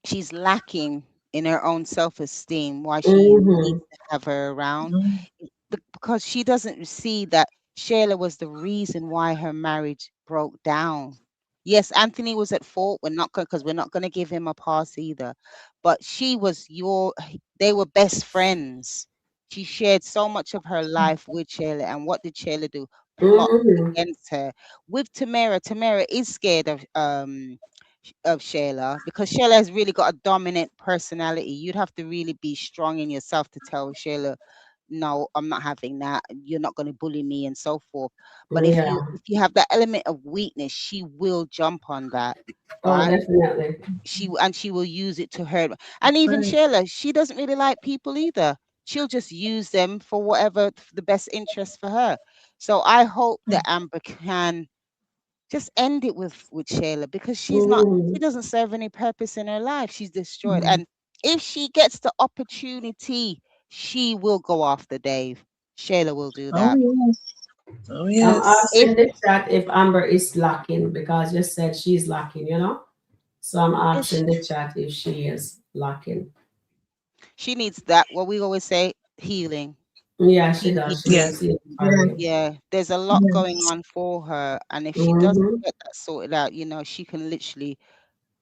she's lacking in her own self-esteem why she Mm-hmm. needs to have her around, Mm-hmm. because she doesn't see that Shayla was the reason why her marriage broke down. Yes, Anthony was at fault. We're not going, because we're not going to give him a pass either. But they were best friends. She shared so much of her life with Shayla. And what did Shayla do? Plot Mm-hmm. against her. With Tamara, Tamara is scared of Shayla, because Shayla has really got a dominant personality. You'd have to really be strong in yourself to tell Shayla, no, I'm not having that. You're not going to bully me and so forth. But if you Yeah. if you have that element of weakness, she will jump on that, Oh, right? definitely. She will use it to hurt. And even Right. Shayla, she doesn't really like people either. She'll just use them for whatever the best interest for her. So I hope that Amber can just end it with Shayla, because Mm-hmm. she doesn't serve any purpose in her life. She's destroyed. Mm. And if she gets the opportunity, she will go after Dave. Shayla will do Oh that. yes. Oh I'm yes. If asking the chat if Amber is lacking because you said she's lacking. So I'm if asking she, the chat if she is lacking. she needs that, what we always say, healing. Yeah, she He does. She Yes. needs healing for Yes. real. Yeah, there's a lot going Yes. on for her, and if she doesn't Mm-hmm. get that sorted out, she can literally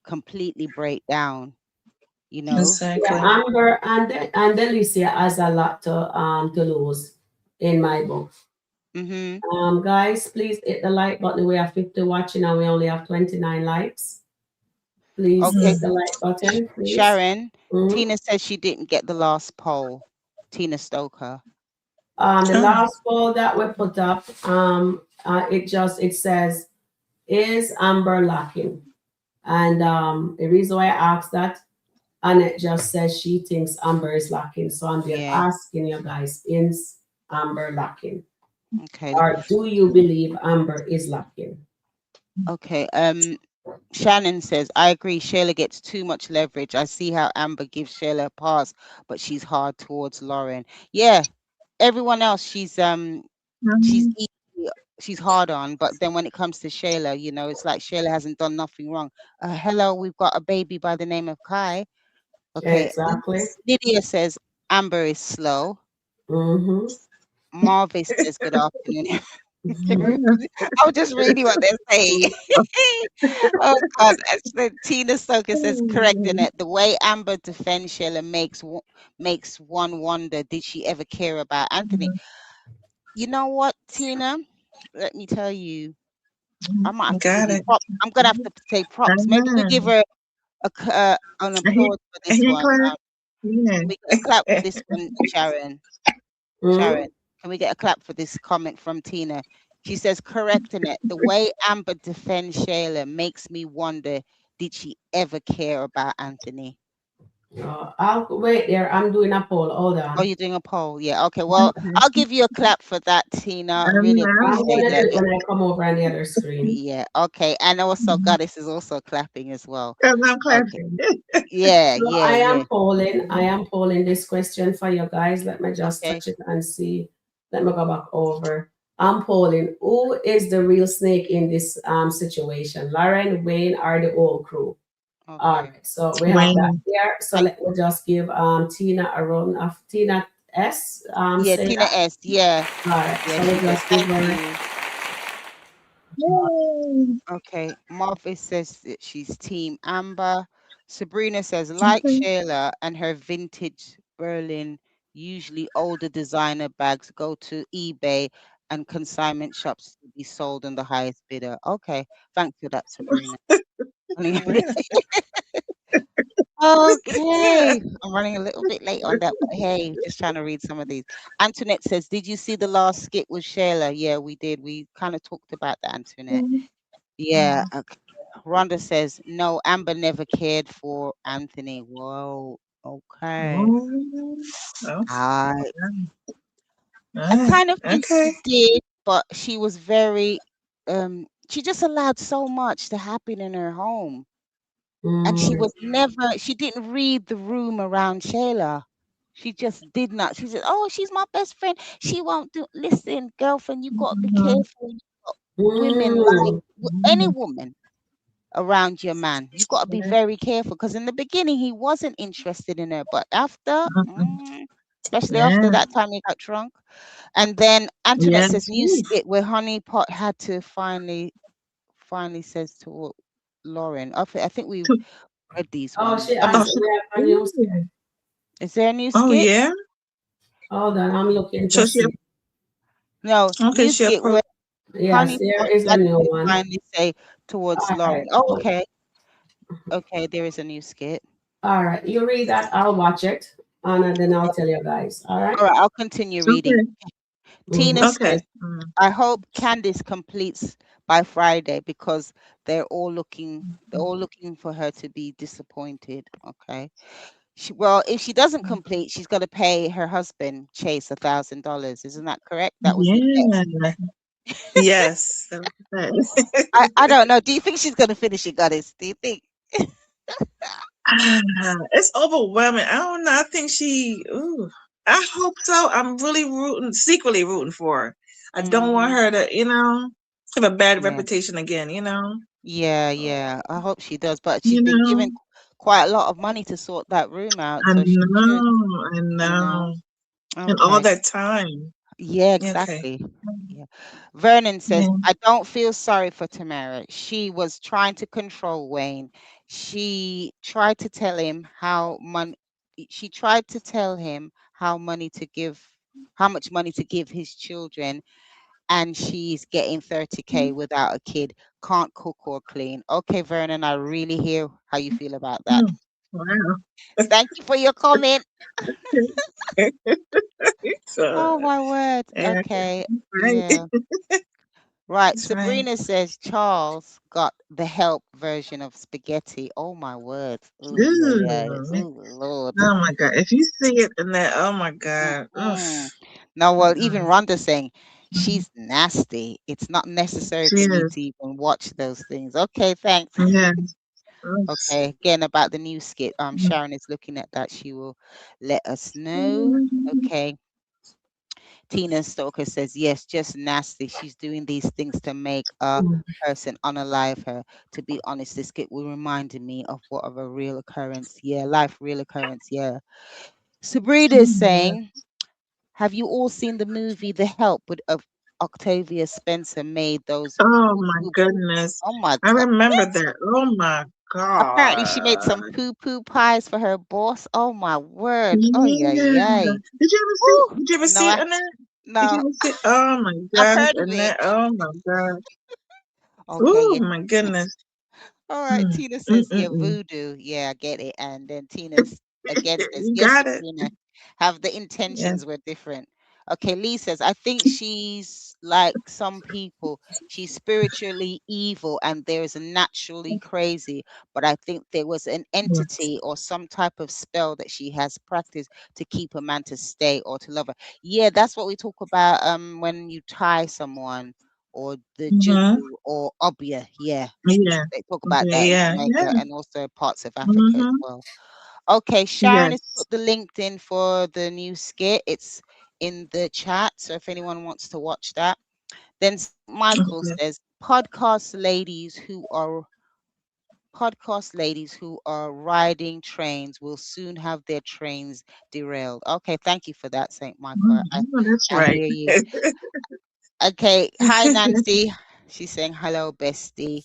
completely break down. You know. Yeah, Exactly. Amber and Delicia has a lot to lose in my book. Mhm. Guys, please hit the like button. We have 50 watching and we only have 29 likes. Please Okay, hit the Mm. like button, please. Sharon. Mhm. Tina says she didn't get the last poll. Tina Stoker. The Oh. last poll that we put up, it says, is Amber lacking? And the reason why I asked that, and it just says she thinks Amber is lacking. So I'm just Yeah. asking you guys, is Amber lacking? Okay. Or do you believe Amber is lacking? Okay. Shannon says, I agree. Shayla gets too much leverage. I see how Amber gives Shayla a pass, but she's hard towards Lauren. Yeah. Everyone else, she's Mhm. easy, she's hard on, but then when it comes to Shayla, it's like Shayla hasn't done nothing wrong. Hello, we've got a baby by the name of Kai. Okay. Exactly. Lydia says Amber is slow. Mm-hmm. Marvis says good afternoon. Yeah. I was just reading what they're saying. Oh God! Tina Stoker says, correcting it. The way Amber defends Sheila makes one wonder: did she ever care about Anthony? You know what, Tina? Let me tell you, I might have to give Got you it. props. I'm gonna have to say props. Maybe we give Amen. her an A hand, applause for a this hand one. clap. Can we get a clap for this one, Sharon? Sharon, Mm-hmm. can we get a clap for this comment from Tina? She says, correcting it. The way Amber defends Shayla makes me wonder, did she ever care about Anthony? I'll wait there. I'm doing a poll. Hold Oh, on. you're doing a poll. Yeah. Okay. Well, I'll give you a clap for that, Tina. I really I'm appreciate gonna do that. it when I come over on the other screen. Yeah. Okay. And also, Goddess is also clapping as well. Because I'm Okay. clapping. Yeah. So Yeah. Yeah. I am polling this question for you guys. Let me just Okay. touch it and see. Let me go back over. I'm polling who is the real snake in this situation, Lauren, Wayne, or the old crew. All Okay. right, so we have that Wayne. there. So And let me just give Tina a run of Tina. S. Yeah, Say Tina that. S. Yeah. All right. Yeah, So we she does. just give Thank her. you. Yay. Okay. Marvis says that she's Team Amber. Sabrina says, like Okay. Shayla and her vintage Berlin, usually older designer bags go to eBay and consignment shops to be sold on the highest bidder. Okay. Thanks for that, Sabrina. Yeah. Yeah. Okay. I'm running a little bit late on that, but hey, just trying to read some of these. Antoinette says, did you see the last skit with Shayla? Yeah, we did. We kind of talked about that, Antoinette. Yeah. Okay. Rhonda says, no, Amber never cared for Anthony. Whoa. Okay. Oh, oh, I I oh, kind of think okay. she did, but she was very she just allowed so much to happen in her home. And she Mm, was never, she didn't read the room around Shayla. She just did not. She said, oh, she's my best friend. She won't do, listen, girlfriend, you got to be Mhm. careful. You got women like mm, any Mhm. woman around your man. You got to be Yeah. very careful because in the beginning he wasn't interested in her, but after, Mhm. especially after Yeah. that time he got drunk. And then Antoinette says Yes. new Oof. skit where Honey Pot had to finally says to Lauren. I think we've To- read these oh, ones. she I mean, Oh, asked. We have a new ooh. skit. is there a new Oh, skit? yeah. Hold on, I'm looking to So she, see. No, okay, new she skit where approached. Yes, Honey there Pot is a had new to one. finally say towards All Lauren. right. Oh, Oh, okay. Okay, there is a new skit. all right. You read that. I'll watch it, and then I'll tell you guys. All right. All right, I'll continue reading. Okay. Tina Mm-hmm. Okay. says, I hope Candice completes by Friday because they're all looking for her to be disappointed. Okay. Well, if she doesn't complete, she's got to pay her husband Chase $1,000. Isn't that correct? That was the bet. Yeah. Yes. That was it. I don't know. Do you think she's gonna finish it, Goddess? Do you think? It's overwhelming. I don't know. I think she. Ooh, I hope so. I'm really rooting, secretly rooting for her. I don't want Hmm. her to, have a bad Yeah, reputation again. yeah, yeah. I hope she does. But she's You been know. given quite a lot of money to sort that room out, I so she should, know. I you know. know. And all Okay. that time. Yeah, Okay. exactly. Yeah. Vernon says, Yeah. I don't feel sorry for Tamara. She was trying to control Wayne. She tried to tell him how money she tried to tell him how much money to give his children, and she's getting 30K without a kid, can't cook or clean. Okay, Vernon, I really hear how you feel about that. Mm, wow. Thank you for your comment. So, Oh my word. yeah, Okay. right. Yeah. Right. That's right. Sabrina says Charles got the help version of spaghetti. Oh my word. Oh yeah, yeah. Ooh. Oh Lord. Oh my God. If you see it in that, oh my God. Mm-mm. Oof. No, well, even Mm-mm. Rhonda saying Mhm. she's nasty. It's not necessary She for me is. to even watch those things. Okay, thanks. Yes. Oof. Okay, again about the new skit. Sharon is looking at that. She will let us know. Mhm. Okay. Tina Stoker says, yes, just nasty. She's doing these things to make a person unalive her. To be honest, this skit will reminded me of what of a real occurrence. Yeah, life, real occurrence. Yeah. Sabrina is Yeah. saying, have you all seen the movie The Help with of Octavia Spencer made those Oh poo my poo? goodness. Oh my I God. remember that. Oh my Apparently she made some God. poo poo pies for her boss. Oh my word. Oh yeah, Yeah. yeah. Did you ever see? Woo. Did you ever No, see it, Annette? Did you no, ever see? Oh my I've gosh, heard of it. Annette. Oh my God. Okay, Oh yeah. my goodness. All right, Mm, Tina mm, says, mm, yeah, mm. voodoo. Yeah, I get it. And then Tina's again says, You yes, got it. Sabrina, have the Yeah. intentions were different. Okay, Lee says, I think she's like some people. She's spiritually evil and there's a naturally crazy, but I think there was an Yes. entity or some type of spell that she has practiced to keep a man to stay or to love her. Yeah, that's what we talk about when you tie someone or the Mm-hmm. juju or obia. Yeah, Yeah. they talk about Yeah. that in Yeah. Yeah. Jamaica and also parts of Africa as Mm-hmm. well. Okay, Sharon has Yes. put the LinkedIn for the new skit. It's in the chat, so if anyone wants to watch that. Then Michael Okay. says, podcast ladies who are podcast ladies who are riding trains will soon have their trains derailed. Okay, thank you for that, Saint Michael. That's I right. hear you. Okay, hi Nancy. She's saying hello, bestie.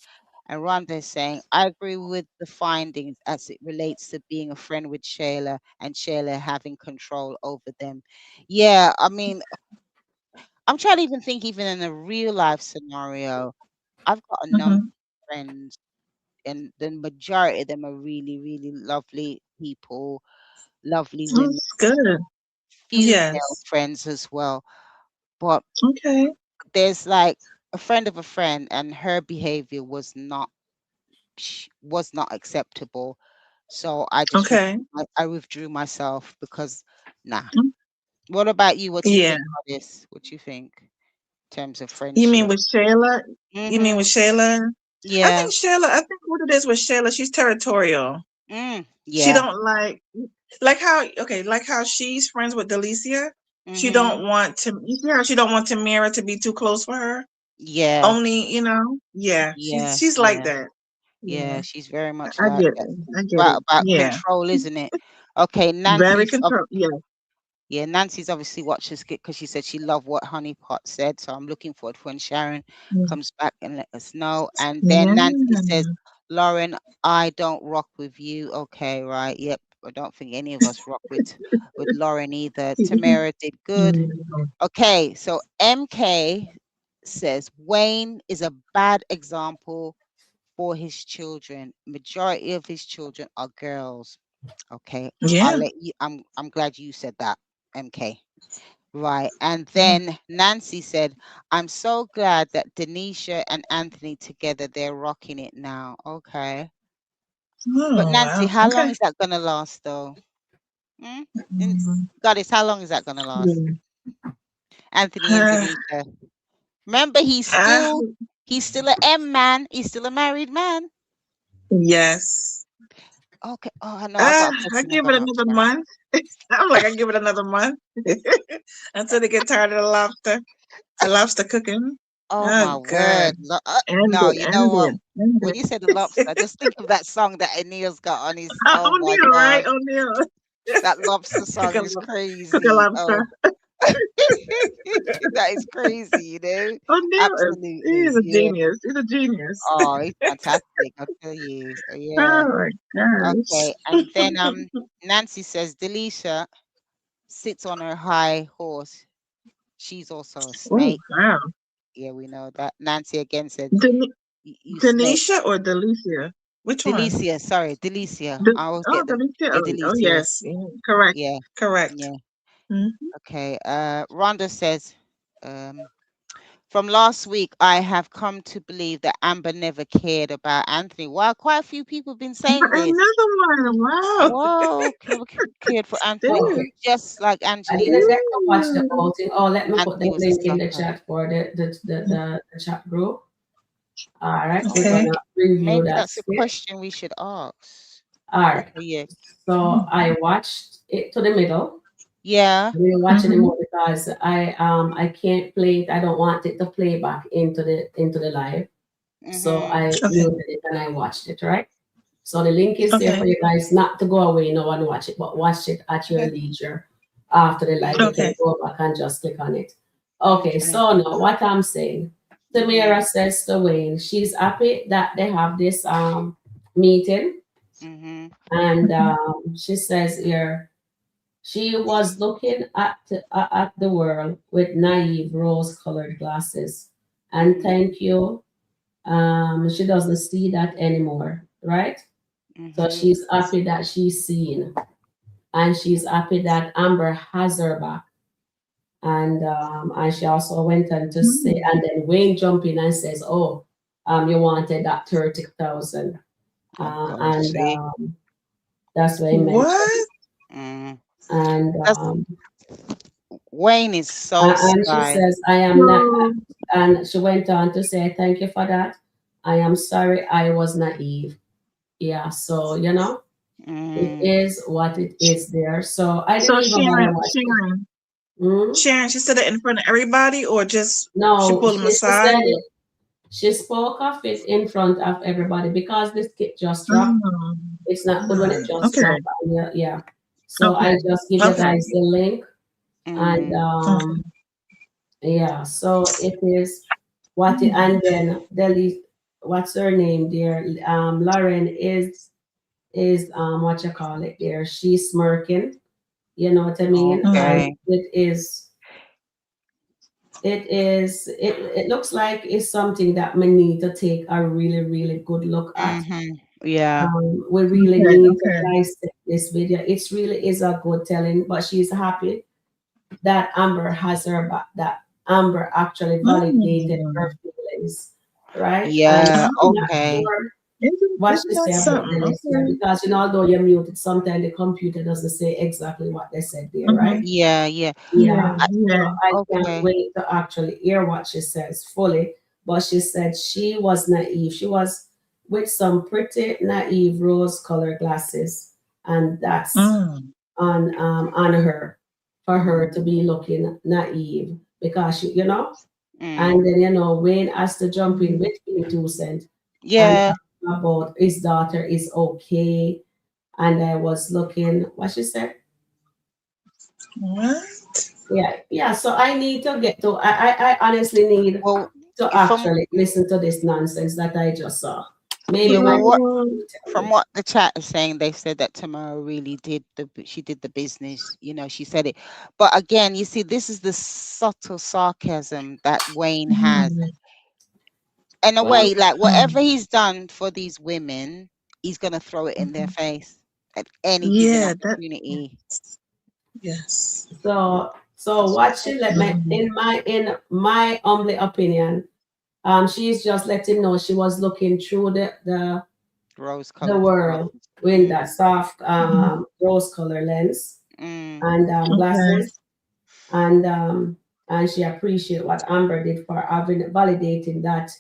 And Rhonda is saying, I agree with the findings as it relates to being a friend with Shayla and Shayla having control over them. Yeah, I mean, I'm trying to even think, even in a real life scenario, I've got a number Mhm. of friends, and the majority of them are really, really lovely people, lovely women, That's good. few male Yes. friends as well. But Okay. there's like a friend of a friend, and her behavior was not acceptable. So I just Okay. I withdrew myself because nah. Mm, What about you? What do you yeah. think of this? What do you think in terms of You mean friendship? with Shayla? You mean with Mm-hmm. Shayla? I Yeah. think Shayla. I think what it is with Shayla, she's territorial. She Yeah. don't like how she's friends with Delicia. She Mm-hmm. don't want to. You see how she don't want Tamara to be too close for her. Yeah. Only yeah. She's Yeah. she's like Yeah. that. Yeah. Yeah, She's very much I like get that. it. I get it. About Yeah, control, isn't it? Okay, very Nancy's control. Yeah. Yeah, Nancy's obviously watched the skit because she said she loved what Honey Pot said. So I'm looking forward to when Sharon comes back and let us know. And then Nancy says, Yeah. Lauren, I don't rock with you. Okay, right. Yep. I don't think any of us rock with Lauren either. Tamara did good. Mm. Okay, so MK says Wayne is a bad example for his children. Majority of his children are girls. Okay, I'll Yeah. let you. I'm glad you said that, MK. Right. And then Nancy said, I'm so glad that Denisha and Anthony together, they're rocking it now. Okay. But Oh Nancy, wow. how long Okay. is that going to last though? Mm? In, Mhm. Goddess, how long is that going to last? Yeah. Anthony and Denisha. Remember, Uh, he's still a M man. He's still a married man. yes. Okay. Oh, I know. I got a I question I'm give going it to ask another Sharon. month. I'm like, I give it another month until they get tired of the lobster cooking. Oh Oh my God. word. End No, it, you know end what? it, end When it. you said the lobster, just think of that song that Anil's got on his. Oh my O'Neal, right? God. O'Neal. That lobster Cook song a, is cook a crazy. lobster. Oh, that is crazy, you know? O'Neal Absolutely. he's a Yeah. genius. He's a genius. Oh, he's fantastic. I'll tell you. Yeah. Oh my gosh. Okay. And then Nancy says Delisha sits on her high horse. She's also a Oh snake. wow. Yeah, we know that. Nancy again said, Den- You snake. Denisha or Delicia? Which one? Delicia, sorry, Delicia. I always Oh, get them. Delicia. Yeah, Oh Delicia. yes. Correct. Yeah, Correct. yeah. Mhm. Okay. Rhonda says, um, from last week, I have come to believe that Amber never cared about Anthony. Wow, quite a few people have been saying this. Another one. Wow. Whoa, never cared for Anthony, Okay. Dude. just like I Angelina. didn't get to watch the whole thing. Oh, let me put Anthony the was a link in the sucker. chat for the chat group. All right, we're Okay, Okay. gonna review maybe that that's a skit. question we should ask. All right. Okay, yeah, So I watched it to the middle. yeah. I didn't watch Mhm. anymore because I can't play it. I don't want it to play back into the live. So Mm-hmm. I Okay. muted it and I watched it, right? So the link is there Okay. for you guys not to go away, no one watch it, but watch it at your leisure after the live. You can Okay. go back and just click on it. Okay, Okay. so now what I'm saying, Mm-hmm. Tamara says to Wayne, she's happy that they have this meeting, Mm-hmm. and she says here she was looking at the world with naive rose-colored glasses, and Mm-hmm. thank you. She doesn't see that anymore, right? So Mm-hmm. she's happy that she's seen, and she's happy that Amber has her back. And she also went on to say, Mhm. and then Wayne jumped in and says, "Oh, you wanted that 30,000," Oh God, and see. that's what he mentioned. What? Mm. And That's Wayne is so and she sly. says, "I am not." No. And she went on to say, "Thank you for that. I am sorry, I was naive." Yeah, so it Mm. is what it is there. So I didn't So even want to Sharon, watch it. Sharon, Mm? Sharon, she said it in front of everybody, or just she No, pulled him she aside? said it. She spoke of it in front of everybody because this skit just dropped. Oh, It's not good when it just okay. dropped. Yeah, yeah. So I Okay. just give you Okay. guys the link, and Mm. Okay. yeah. So it is what, and then Delhi, what's her name there? Lauren is what you call it there? She's smirking. You know what I mean? And Mm-hmm. Okay. it looks like it's something that we need to take a really really good look at. Mm-hmm. Yeah. We really Okay. need to Okay. dissect this video. It's really is a good telling, but she's happy that Amber has her back, that Amber actually validated Mm. her feelings, right? And Yeah. I'm not Okay. sure what Isn't she that said about something? Delicia Okay. because although you're muted, sometimes the computer doesn't say exactly what they said there, Mm-hmm. right? Yeah. Yeah. Yeah, Yeah. I, so Yeah. I can't okay. wait to actually hear what she says fully. But she said she was naive. She was with some pretty naive rose colored glasses, and that's Mm. on her for her to Mm. be looking naive because she, Mm. and then Wayne has to jump in with him 2 cents and Yeah. talk about his daughter is okay. And I was looking, what she said? What? Yeah, yeah. So I need to get to. I honestly need Well, to from actually listen to this nonsense that I just saw. yeah. Maybe my Well, what Oh. friend will tell from me. what the chat is saying, they said that Tamara really did she did the business. She said it. But again, you see, this is the subtle sarcasm that Wayne has. Mm. In a Well, way, like whatever Mm. he's done for these women, he's gonna throw it in their Mhm. face at any given Yeah. That. opportunity. Yes. so what she let me Mm. in my humble opinion, she's just letting know she was looking through the Rose-colored world glasses. with that soft Mm. rose color lens Mm. and Okay. glasses, and she appreciate what Amber did for having validating that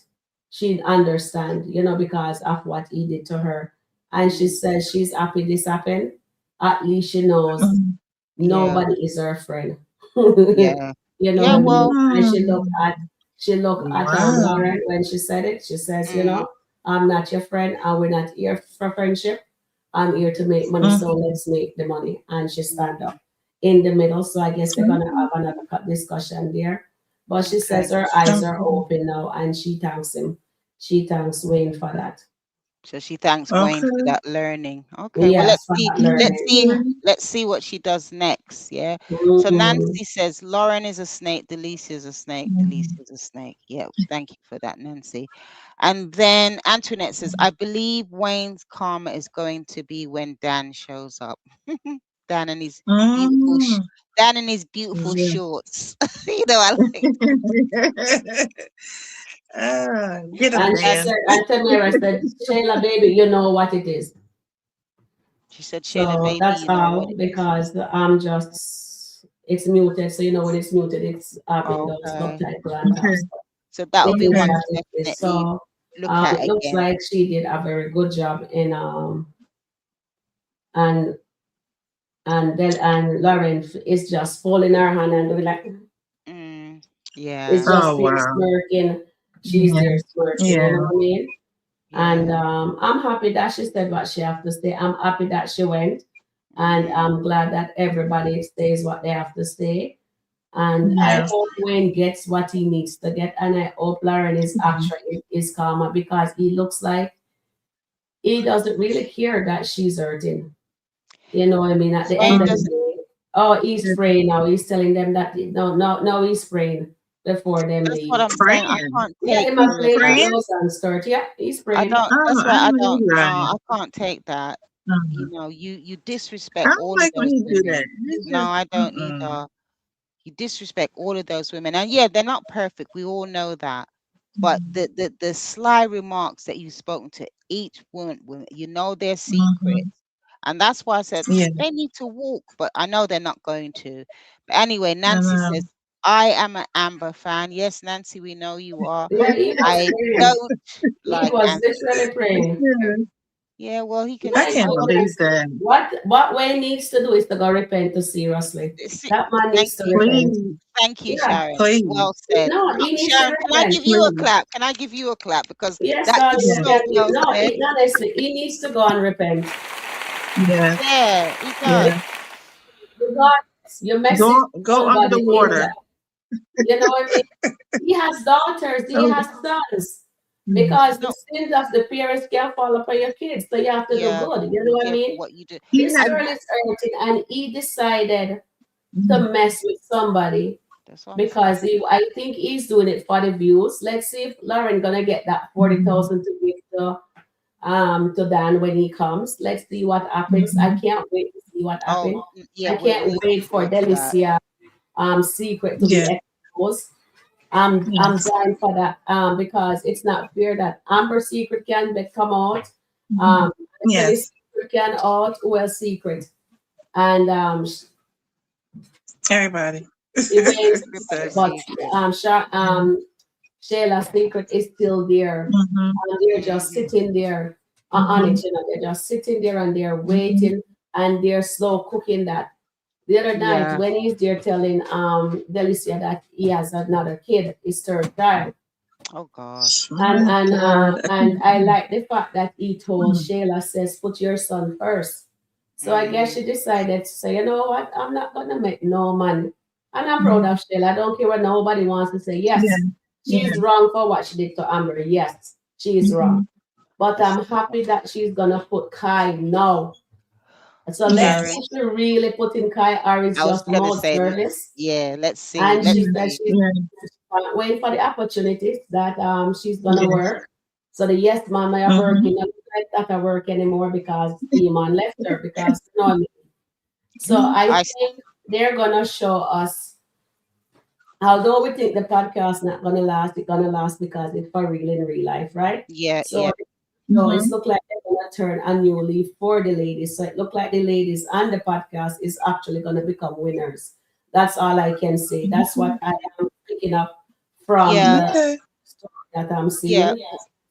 she'd understand, because of what he did to her. And she Mm. says she's happy this happened. At least she knows Mm. Yeah. nobody is her friend. You Yeah. know what Yeah. I Well. mean? And Mm. she looked at Wow. Lauren when she said it. She says, Mm. I'm not your friend and we're not here for friendship. I'm here to make money, so Mm. let's make the money. And she stand up Mm. in the middle. So I guess they're gonna have Mm. another discussion there. But she Okay. says her eyes are Okay. open now, and she thanks him. She thanks Wayne for that. So she thanks Wayne for Okay. that learning. Okay, well Yes, for that let's learning. see, Okay. let's see what she does next. Yeah. So Mm-mm. Nancy says Lauren is a snake, Delicia is a snake, Mm. Delicia is a snake. Yeah, thank you for that, Nancy. And then Antoinette says, I believe Wayne's karma is going to be when Dan shows up. Dan and his beautiful sh- Mm. Dan and his beautiful Yeah. shorts. I like Get him, And she Dan. Dan. said, and Tamara said, Shayla, baby, you know what it is. She said, Shayla, So baby, that's you know what all it is. because I'm just it's muted. So when it's muted, it's having those Okay. subtitle on top. Okay. So So that it will be is one Okay. what to it is. definitely So look at it looks again. like she did a very good job in and and Lauren is just folding her hand and doing like Mm, it's yeah, just Oh still wow. smirking. She's Yeah. there smirking, you Yeah. know what I mean? And yeah. I'm happy that she said what she have to say. I'm happy that she went. And Mm, I'm glad that everybody stays what they have to stay. And I Yeah. hope Wayne gets what he needs to get. And I hope Lauren is Mhm. actually is calmer because he looks like he doesn't really care that she's hurting. You know what I mean? At the end Wayne of the doesn't. day, oh, he's Yeah. free now. He's telling them that no, no, no, he's free before them That's what leave. I'm saying. I Praying. can't Yeah, take he He's must all of play that that. praying. Lausanne skirt. Yeah, he's I praying. don't. Oh, That's I why I know don't. you're No, right. I can't take that. Mm. You I disrespect don't all of like when those he do that. women. It's No, just I don't mm-mm. either. You disrespect all of those women, and yeah, they're not perfect. We all know that. But the sly remarks that you've spoken to each woman, their secrets. Mm-hmm. And that's why I said Yeah. they need to walk, but I know they're not going to. But anyway, And Nancy says, I am an Amber fan. Yes, Nancy, we know you are. Yeah, he was I praying. don't He like was Amber. literally praying. yeah. Yeah, well, he can. I Yeah, can't I want believe that. what Wayne needs to do is to go repent to seriously. to see. That man Thank needs to you. repent. Please, Thank you, Yeah. Sharon. please, Well said. No, he needs to Sharon, can I repent. give you a please. clap? Can I give you a clap? Because Yes, that darling, is you Yes, so can. well No, said. honestly, he needs to go and repent. yes, Yeah, he does. yes. Regardless, you're messing with Go under the somebody in water. that. You know what I mean? He has daughters, he Oh, has sons. mm. Because the No, sins of the parents can't fall upon your kids. So you have to do yeah, good. You be know what I careful mean? what you do. He This has. And girl is hurting and he decided to Mm, mess with somebody that's what I'm saying. because I think he's doing it for the views. Let's see if Lauren gonna get that mm, 40,000 to give to Dan when he comes. Let's see what happens. I mhm. can't wait to see what Oh, happens. yeah, I we're can't wait looking for forward to that. Delicia secret to be Yes, exposed. I'm yes. dying for that because it's not fair that Amber secret can come out, Mhm. Anthony Yes, secret can out, well secret, and everybody. Wayne's secret, Everybody's Exactly. but secret. um Shayla's secret is still there. Mhm, And they're just Hmm. sitting there on it, mhm, you know, they're just sitting there and they're mhm. waiting and they're slow cooking that. The other night Yeah. when he's there telling Delicia that he has another kid, his third child. Oh gosh. And My and God, um I and can't I believe. like the fact that he told Mm, Shayla says, put your son first. So I guess Mm, she decided to say, you know what, I'm not gonna make no money. And I'm proud mhm. of Shayla. I don't care what nobody wants to say. Yeah, Yes, yeah. she's wrong for what she did to Amber. Yes, she is wrong. Mhm. But this I'm is what happy that she's gonna put Kai now. So let's see Sharon. Yes, if she really put in Kai or it's I was just gonna mouth say, service. yeah, let's see. And Let's she yes, said see. she's yes, waiting for the opportunities that she's gonna yes. work. So the yes man may have Mhm, working not like that at work anymore because Iman left her because you know what I mean. So mhm. I I think they're gonna show us. Although we think the podcast not gonna last, it's gonna last because it's for real in real life, right? yeah, So yeah. so it's Mhm. look like they're gonna turn a new leaf for the ladies. So it look like the ladies and the podcast is actually gonna become winners. That's all I can say. That's what Mhm. I am picking up from Yeah, the Okay. story that I'm yeah, seeing.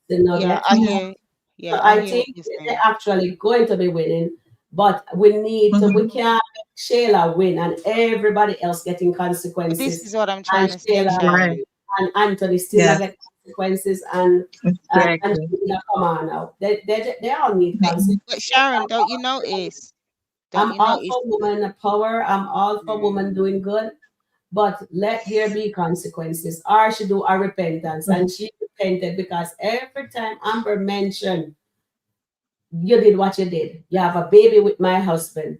The yeah. nugget. I Yeah. hear. So Yeah, I I hear what think you're they're saying. actually going to be winning, but we need to. We Mhm. can't make Shayla win and everybody else getting This consequences, is what I'm and trying to say, Shayla Sharon. Right. and Anthony still not Yes, get consequences, and exactly. Sheila, come on now, they all need But, consequences. but Sharon, don't you notice? Don't I'm you all notice? for women power. I'm all for Mm, women doing good, but let there be consequences. Or she do a repentance, and she repented because every time Amber mentioned you did what you did, you have a baby with my husband.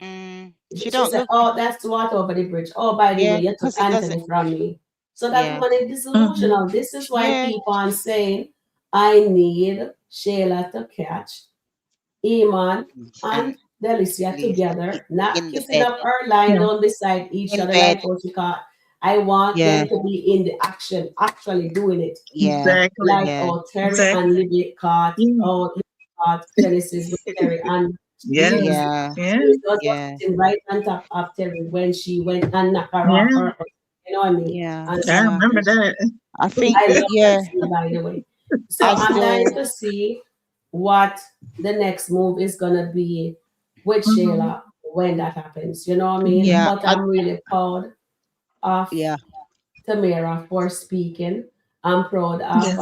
she She don't said, look. "Oh, that's water over the bridge. Oh, by the way, Yeah, you took because it doesn't. Anthony from me." So that Yeah, woman is Mhm. disillusional. This is why I yeah. keep on saying, I need Shayla to catch Iman And and Delicia least together, not in the kissing bed, up or lying Yeah. down beside each in other bed. like what you call. I want Yeah, them to be in the action, actually doing it. yeah, Exactly. Like yeah, oh Terry and Exactly. Libby caught, Yeah. oh Libby caught Genesis with Terry and Yes. Jesus yeah, Yeah. was yeah, sitting right on top of Terry when she went and knocked her off Yeah. her, you know what I mean? yeah, And I yeah. remember that. I think, I love yeah, that scene by the way. So I I'm dying still, to see what the next move is gonna be with Mhm. Shayla when that happens. You know what I mean? Mhm. yeah, But I'm really proud of yeah, Tamara for speaking. I'm proud of Yes.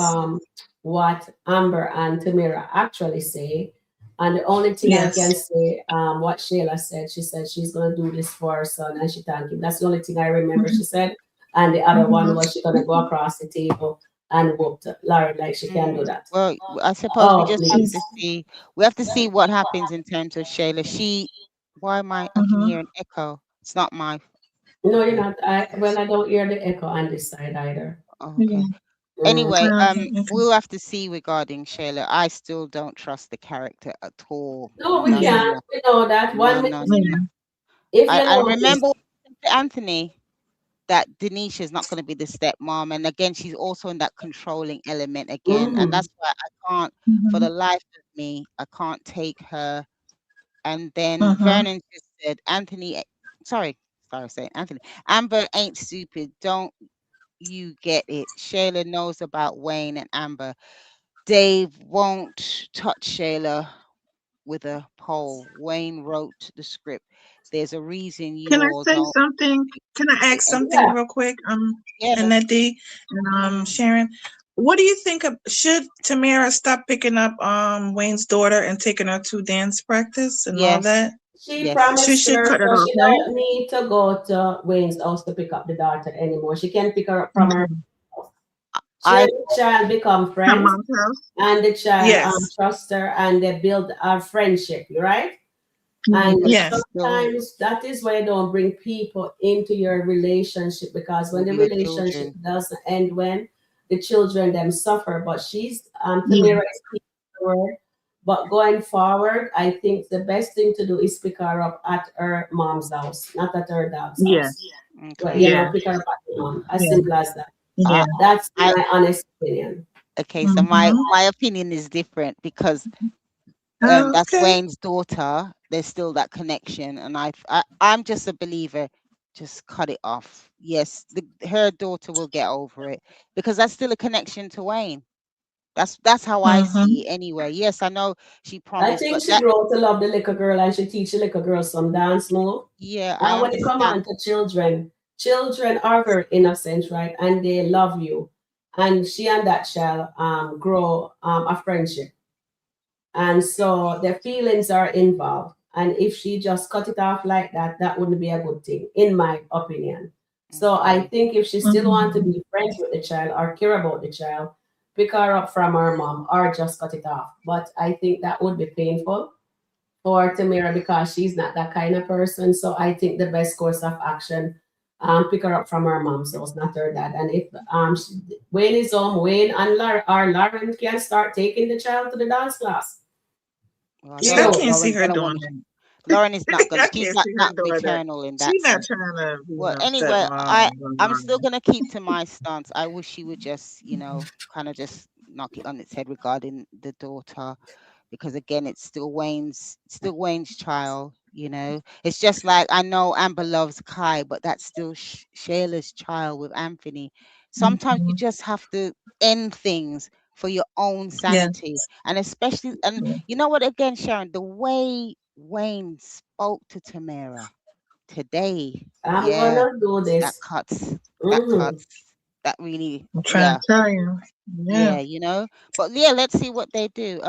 what Amber and Tamara actually say. And the only thing I can Yes. say, what Shayla said, she said she's gonna do this for her son and she thanked him. That's the only thing I remember she Mhm. said. And the other one Mhm. was she gonna go across the table and whoop Lauren like she can do mm, that. well, I suppose we Oh just have please. She's. to see, we have to see what happens in terms of Shayla. Why am I can Mhm. hear an echo. It's not my, No, you're not. I don't hear the echo on this side either. oh, Yeah. okay. Mm. Anyway, Okay. we'll have to see regarding Shayla. I still don't trust the character at all. No, we None, Yeah. can't. none, We know that. none, One minute, none, Yeah. none. if you I notice, remember what happened to Anthony, that Denisha is not going to be the stepmom, and again, she's also in that controlling element again, and mm, that's why I can't, for the Mhm. life of me, I can't take her. And then Mhm. Vernon just said, Anthony, sorry, saying Anthony, Amber ain't stupid. Don't you get it? Shayla knows about Wayne and Amber. Dave won't touch Shayla. with a poll. Wayne wrote the script. There's a reason Can you I all say don't something? Can I say ask anything. something Yeah, real quick? Yeah, And Nettie and Sharon, what do you think of, should Tamara stop picking up Wayne's daughter and taking her to dance practice and all yes, that? she yes. She promised should her, cut it so off, she right? don't need to go to Wayne's house to pick up the daughter anymore. She can pick her up from her Okay. house. She I and the child become Her friends, mom's house. and the child Yes. trust her, and they build a friendship, right? And but Yes. still sometimes that is why you don't bring people into your relationship, because when with the your relationship children. doesn't end, when the children them suffer. But she's Yeah. Tamara is keeping the word. But going forward, I think the best thing to do is pick her up at her mom's house, not at her dad's Yes. house. But Okay. Yeah. pick her up at the mom. As Yeah. simple as that. Yeah. I That's I my honest opinion. okay, so Mm-hmm. my opinion is different because that's Okay. Wayne's daughter. There's still that connection, and I'm just a believer. Just cut it off. Yes, her daughter will get over it because that's still a connection to Wayne. That's how I Mm-hmm. see it anyway. Yes, I know she I promised, think but she that grow to love the little girl, and she teach the little girl some dance move. yeah, I And when it come understand. on to children, children are very innocent, right? And they love you. And she and that child grow a friendship. And so their feelings are involved. And if she just cut it off like that, that wouldn't be a good thing, in my opinion. So I Okay. think if she still want to Mm-hmm. be friends with the child or care about the child, pick her up from her mom or just cut it off. But I think that would be painful for Tamara because she's not that kind of person. So I think the best course of action, pick her up from her mom's house, not her dad. And if Wayne is home, Wayne and Lauren can start taking the child to the dance class. Well, You I know, can't see Lauren's her gonna doing want. that. Lauren is not gonna. I She's can't not see her not doing that. maternal in that She's not sense. trying to be Well, no anyway, stepmom I or I'm still nothing. gonna keep to my stance. I wish she would just, kind of just knock it on its head regarding the daughter, because again, it's still Wayne's child. It's just like I know Amber loves Kai, but that's still Shayla's child with Anthony. Sometimes you Mm-hmm. just have to end things for your own Yeah. sanity, and especially, and you know what? Again, Sharon, the way Wayne spoke to Tamara today, I'm yeah, gonna do that this. cuts. That Hmm. cuts. That really, I'm trying yeah, to tell you. Yeah. yeah. But yeah, let's see what they do.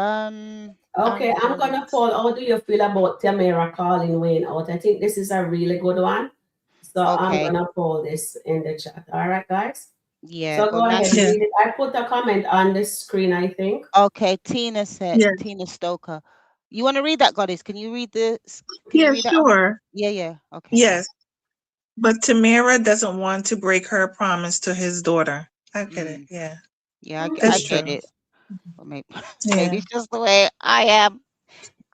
Okay, I'm Amber's. gonna Paul. How do you feel about Tamara calling Wayne out? I think this is a really good one. So I'm Okay, gonna pull this in the chat. All right, guys. yeah. So Oh, go now ahead, Yeah. read it. I put a comment on the screen, I think. okay. Tina said, Yeah. Tina Stoker. You want to read that, Goddess? Can you read the? Can you Yeah. read that, Amber? Sure. Yeah, yeah. Okay, go. Yes. But Tamara doesn't want to break her promise to his daughter. I get it. Mm, Yeah. yeah, I That's Okay. get true. it. Well, maybe, maybe Yeah. it's just the way I am.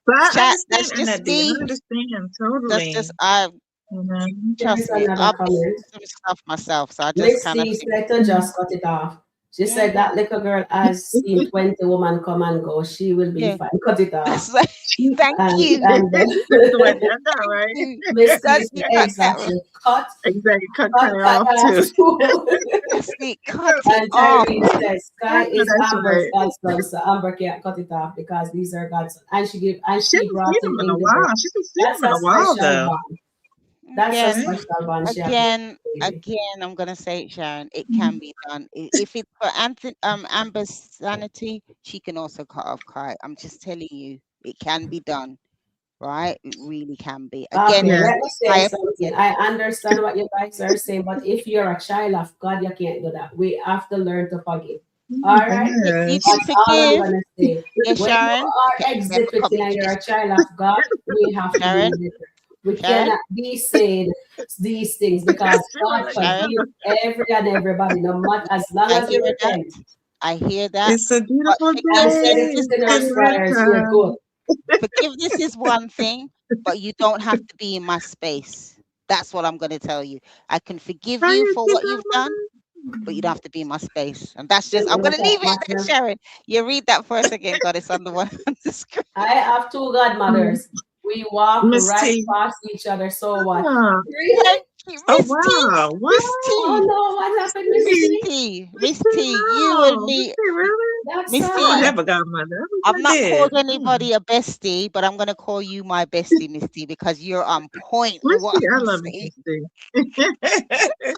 But I Chat. understand, That's just Annette D. I me. understand That's just totally. I. You know. There Trust is me. another I've been comment. through some stuff myself, so I just Miss kind of C think, said to Mhm. just cut it off. She yeah, said that little girl has seen 20 women come and go. She will be yeah. fine. Cut it off. That's like, She- thank you. And That's what I know, Thank right? you. Miss C That's said me. Cut that. exactly. Cut, Exactly. Cut cut her that off off too. too. That's me. Cut it And off. Tyree says Sky I know is that's Amber's right. godson, so Amber can't cut it off because these are godsons. And She she hasn't seen brought him him in a in the door. while. She hasn't seen That's him in a a while special though. bond. That's a Again, Right? special bond she has with again, the baby. again. I'm gonna say it, Sharon. It can be done. If it's for Amber's sanity, she can also cut off Kai. I'm just telling you, it can be done. Right? It really can be. Again, Okay, Yeah. let it's me just say my something. opinion. I understand what you guys are saying, but if you're a child of God, you can't do that. We have to learn to forgive. Oh my All right? You gosh. can That's all I'm forgive. gonna say. Yeah, When you Sharon. Okay, are let me come exhibiting and into you're this. a child of God, we have to do Sharon. better. We Sharon. cannot be saying these things because She God was like, Sharon. forgive every and everybody, no matter as long I as you hear that. repent I hear that. it's a But beautiful and forgiveness say the day is in sinner's prayers, you're Atlanta. good. forgiveness is one thing, but you don't have to be in my space. That's what I'm going to tell you. I can forgive How you you for think what you've done, but you don't have to be in my space. And that's just, I'm Simple going as to leave that it there, matter. Sharon. You read that for us again, Goddess, on the one on the screen. I have two I'm godmothers. We walk Miss right T? past each other. So what? Ah, Really? Thank Oh Miss T, wow! Miss Oh What? T, no, what happened, Miss Miss Misty, T? T, Miss Misty, T, you and no, me, Misty, really? That's Miss I would T. sad. never godmother. I wish I've I not called did. anybody a bestie, but I'm gonna call you my bestie, Miss T, because you're on point with what Misty, I I'm love you, saying. Misty.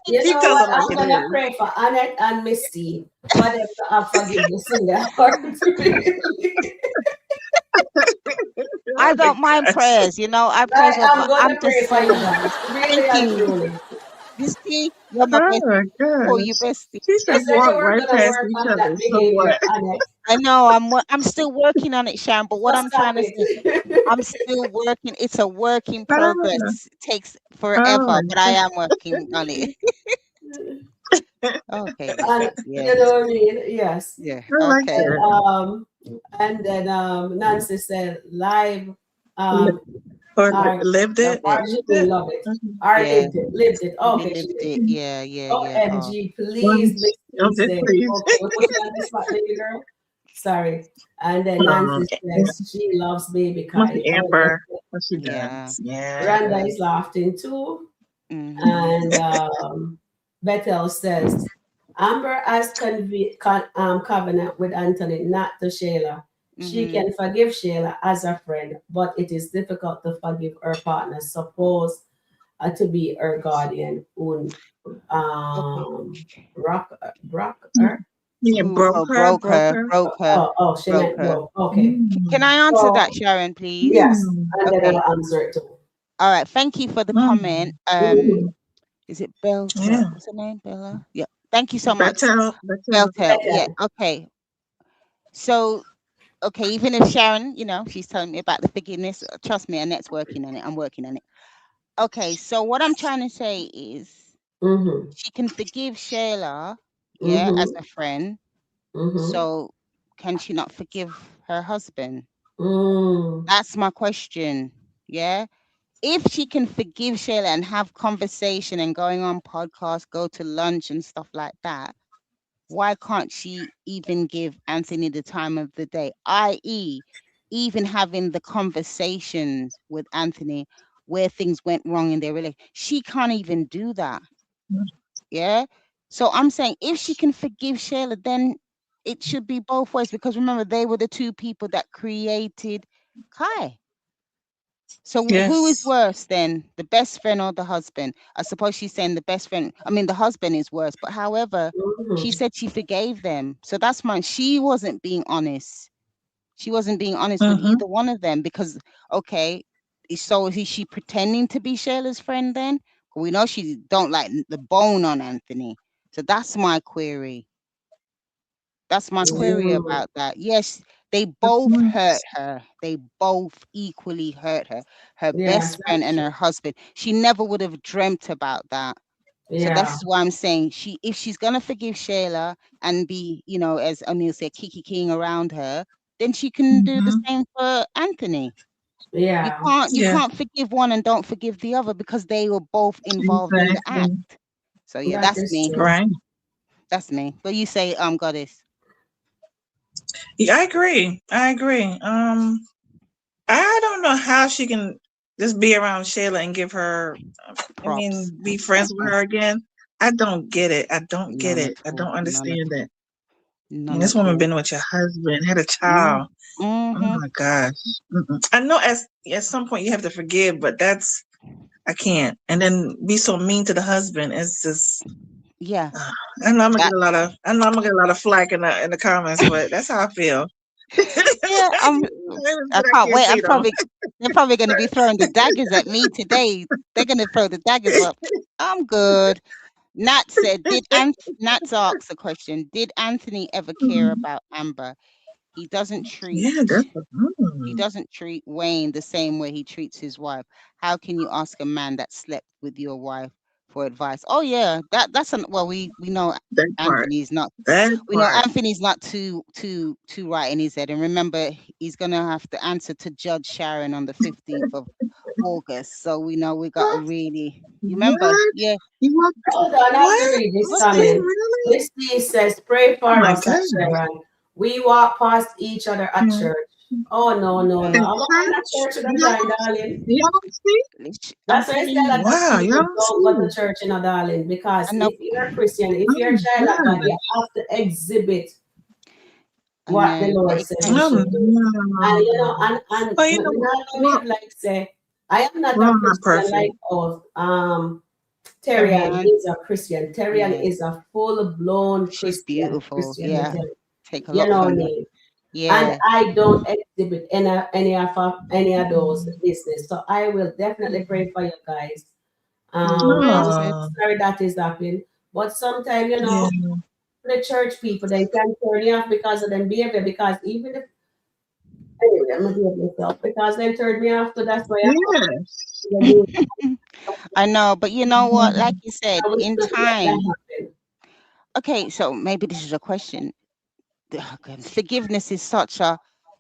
You He know tell what? it like I'm it gonna is. pray for Annette and Misty for them to have forgiveness in their heart. Really. I Oh my don't mind gosh. prayers, I pray as well, I'm but I'm gonna just pray for you saying, guys. Really thank and you, truly. Miss T. You're my Oh best. my Call you gosh. bestie. She You said said you walk were right gonna past work each on other. that So what? behavior, Annette. I know I'm still working on it, Sharon. But what So I'm stop trying to say, it. I'm still working. It's a work in Ah, progress. It takes oh forever, my but I am working on it. god. Okay, Miss And T. Yeah, you know what I mean? Yes. yeah. I like And Okay. that. Nancy said live Li- um Or our lived Love it. it. our Lived Jimmy it. love it. Mhm. Our Yeah. lived it. Maybe Okay, she lived did. it. Mhm. Yeah, yeah, yeah. Oh, OMG, please, Once. Miss Oh, T this said. please. Okay, we put you on the spot, baby girl. Sorry. And then Um, Nancy says she loves baby must Kai. be And then Amber. What she yeah. does. Yeah. Randa Yeah. is laughing too. Mm-hmm. And Bethel says, Amber has covenant with Anthony, not to Shayla. She Mm-hmm. can forgive Shayla as a friend, but it is difficult to forgive her partner, supposed to be her guardian, who Okay. rock her. Yeah, Who broke her, broke broke her? her. Broke her. Oh, she Broke meant her. broke. Okay. Can Mm. I answer So, that, Sharon, please? yes, Mm. and then Okay. I'll answer it too. All right. Thank you for the comment. Mm. Mhm. Is it Belter? Yeah. What's her name? Bella? Yeah. Thank you so much. Better, better. Belter. Yeah. Bethel. Okay. So, okay, even if Sharon, she's telling me about the forgiveness, trust me, Annette's working on it. I'm working on it. Okay. So, what I'm trying to say is Mm-hmm. she can forgive Shayla, yeah, as Mm-hmm. a friend. Mm-hmm. So, can she not forgive her husband? Mm. That's my question. Yeah. If she can forgive Shayla and have conversation and going on podcasts, go to lunch and stuff like that, why can't she even give Anthony the time of the day? I.e., even having the conversations with Anthony where things went wrong in their relationship. She can't even do that. Yeah. So I'm saying if she can forgive Shayla, then it should be both ways because remember, they were the two people that created Kai. So who is Yes. worse then, the best friend or the husband? I suppose she's saying the best friend. I mean, the husband is worse. But however, she Mm-hmm. said she forgave them. So that's mine. She wasn't being honest. She wasn't being honest with Mm-hmm. either one of them because, okay, so is she pretending to be Shayla's friend then? We know she don't like the bone on Anthony. So that's my query. That's my Yeah. query Mm. about that. Yes, they Good both hurt points. her. They both equally hurt her. Her Yes, best friend that's and true. her husband. She never would have dreamt about that. So Yeah. that's why I'm saying if she's gonna forgive Shayla and be, as O'Neill said, Kiki King around her, then she can do the Mm-hmm. same for Anthony. You Yeah. can't you Yeah. can't forgive one and don't forgive the other because they were both involved in the act. Exactly. So yeah, That that's is me. true. Right. That's me. But you say, goddess. Yeah, I agree. I agree. I don't know how she can just be around Shayla and give her, I Props. mean, be friends with her again. I don't get it. I don't get None it. at I all. don't None at understand all. it. And None this at woman all. been with your husband, had a Mm, child. Oh mm-hmm. my gosh. Mm-mm. I know at some point you have to forgive, but I can't. And then be so mean to the husband. It's just Yeah. uh, I know That I know I'm gonna get a lot of flack in the comments, but that's how I feel. yeah, I I can't can't wait. say though. They're probably gonna be throwing the daggers at me today. They're gonna throw the daggers up. I'm good. Nat said, Nat's asked a question. Did Anthony ever care about Amber? He doesn't treat Yeah, that's he doesn't treat Wayne the same way he treats his wife. How can you ask a man that slept with your wife for advice? Oh yeah, well, we know that part. Anthony's not That we know part. Anthony's not too right in his head. And remember, he's gonna have to answer to Judge Sharon on the 15th of August. So we know we got to What? really you remember, What? yeah. You want Hold on, I have to what? read this What's Misty, this? comment. really? Miss D says, pray Oh for my us at goodness. Sharon. We walk past each other at Mm. church. Oh no, no, no. In I'm going to church, church with a joint, darling. y'all don't see? I'm That's why I say telling a lot you. of Wow, y'all people don't don't go to see? church, darling, because I know. if you're a Christian, if Oh you're a my child of God, you gosh. have to exhibit I what the know, but Lord it says you can. Oh should do. And you know, no. and Well, you me know what? not gonna make like say, I am not We're a all not Christian like perfect. Terian Ariane, is a Christian. Terian yeah, is a full-blown she's Christian. beautiful. Christian, me Yeah, tell you. take a You lot know what I from her. mean? And Yeah. I don't exhibit any of those business. So I will definitely pray for you guys. I'm Blessed. Oh, sorry that is happening. But sometimes, yeah. the church people they can turn you off because of them behavior. Because even if anyway, I'm gonna do it myself because they turned me off. So that's why Yes. I'm doing. I know, but you know what? Like you said, I wish in not let that time. happen. Okay, so maybe this is a question. Oh, God, forgiveness is such a,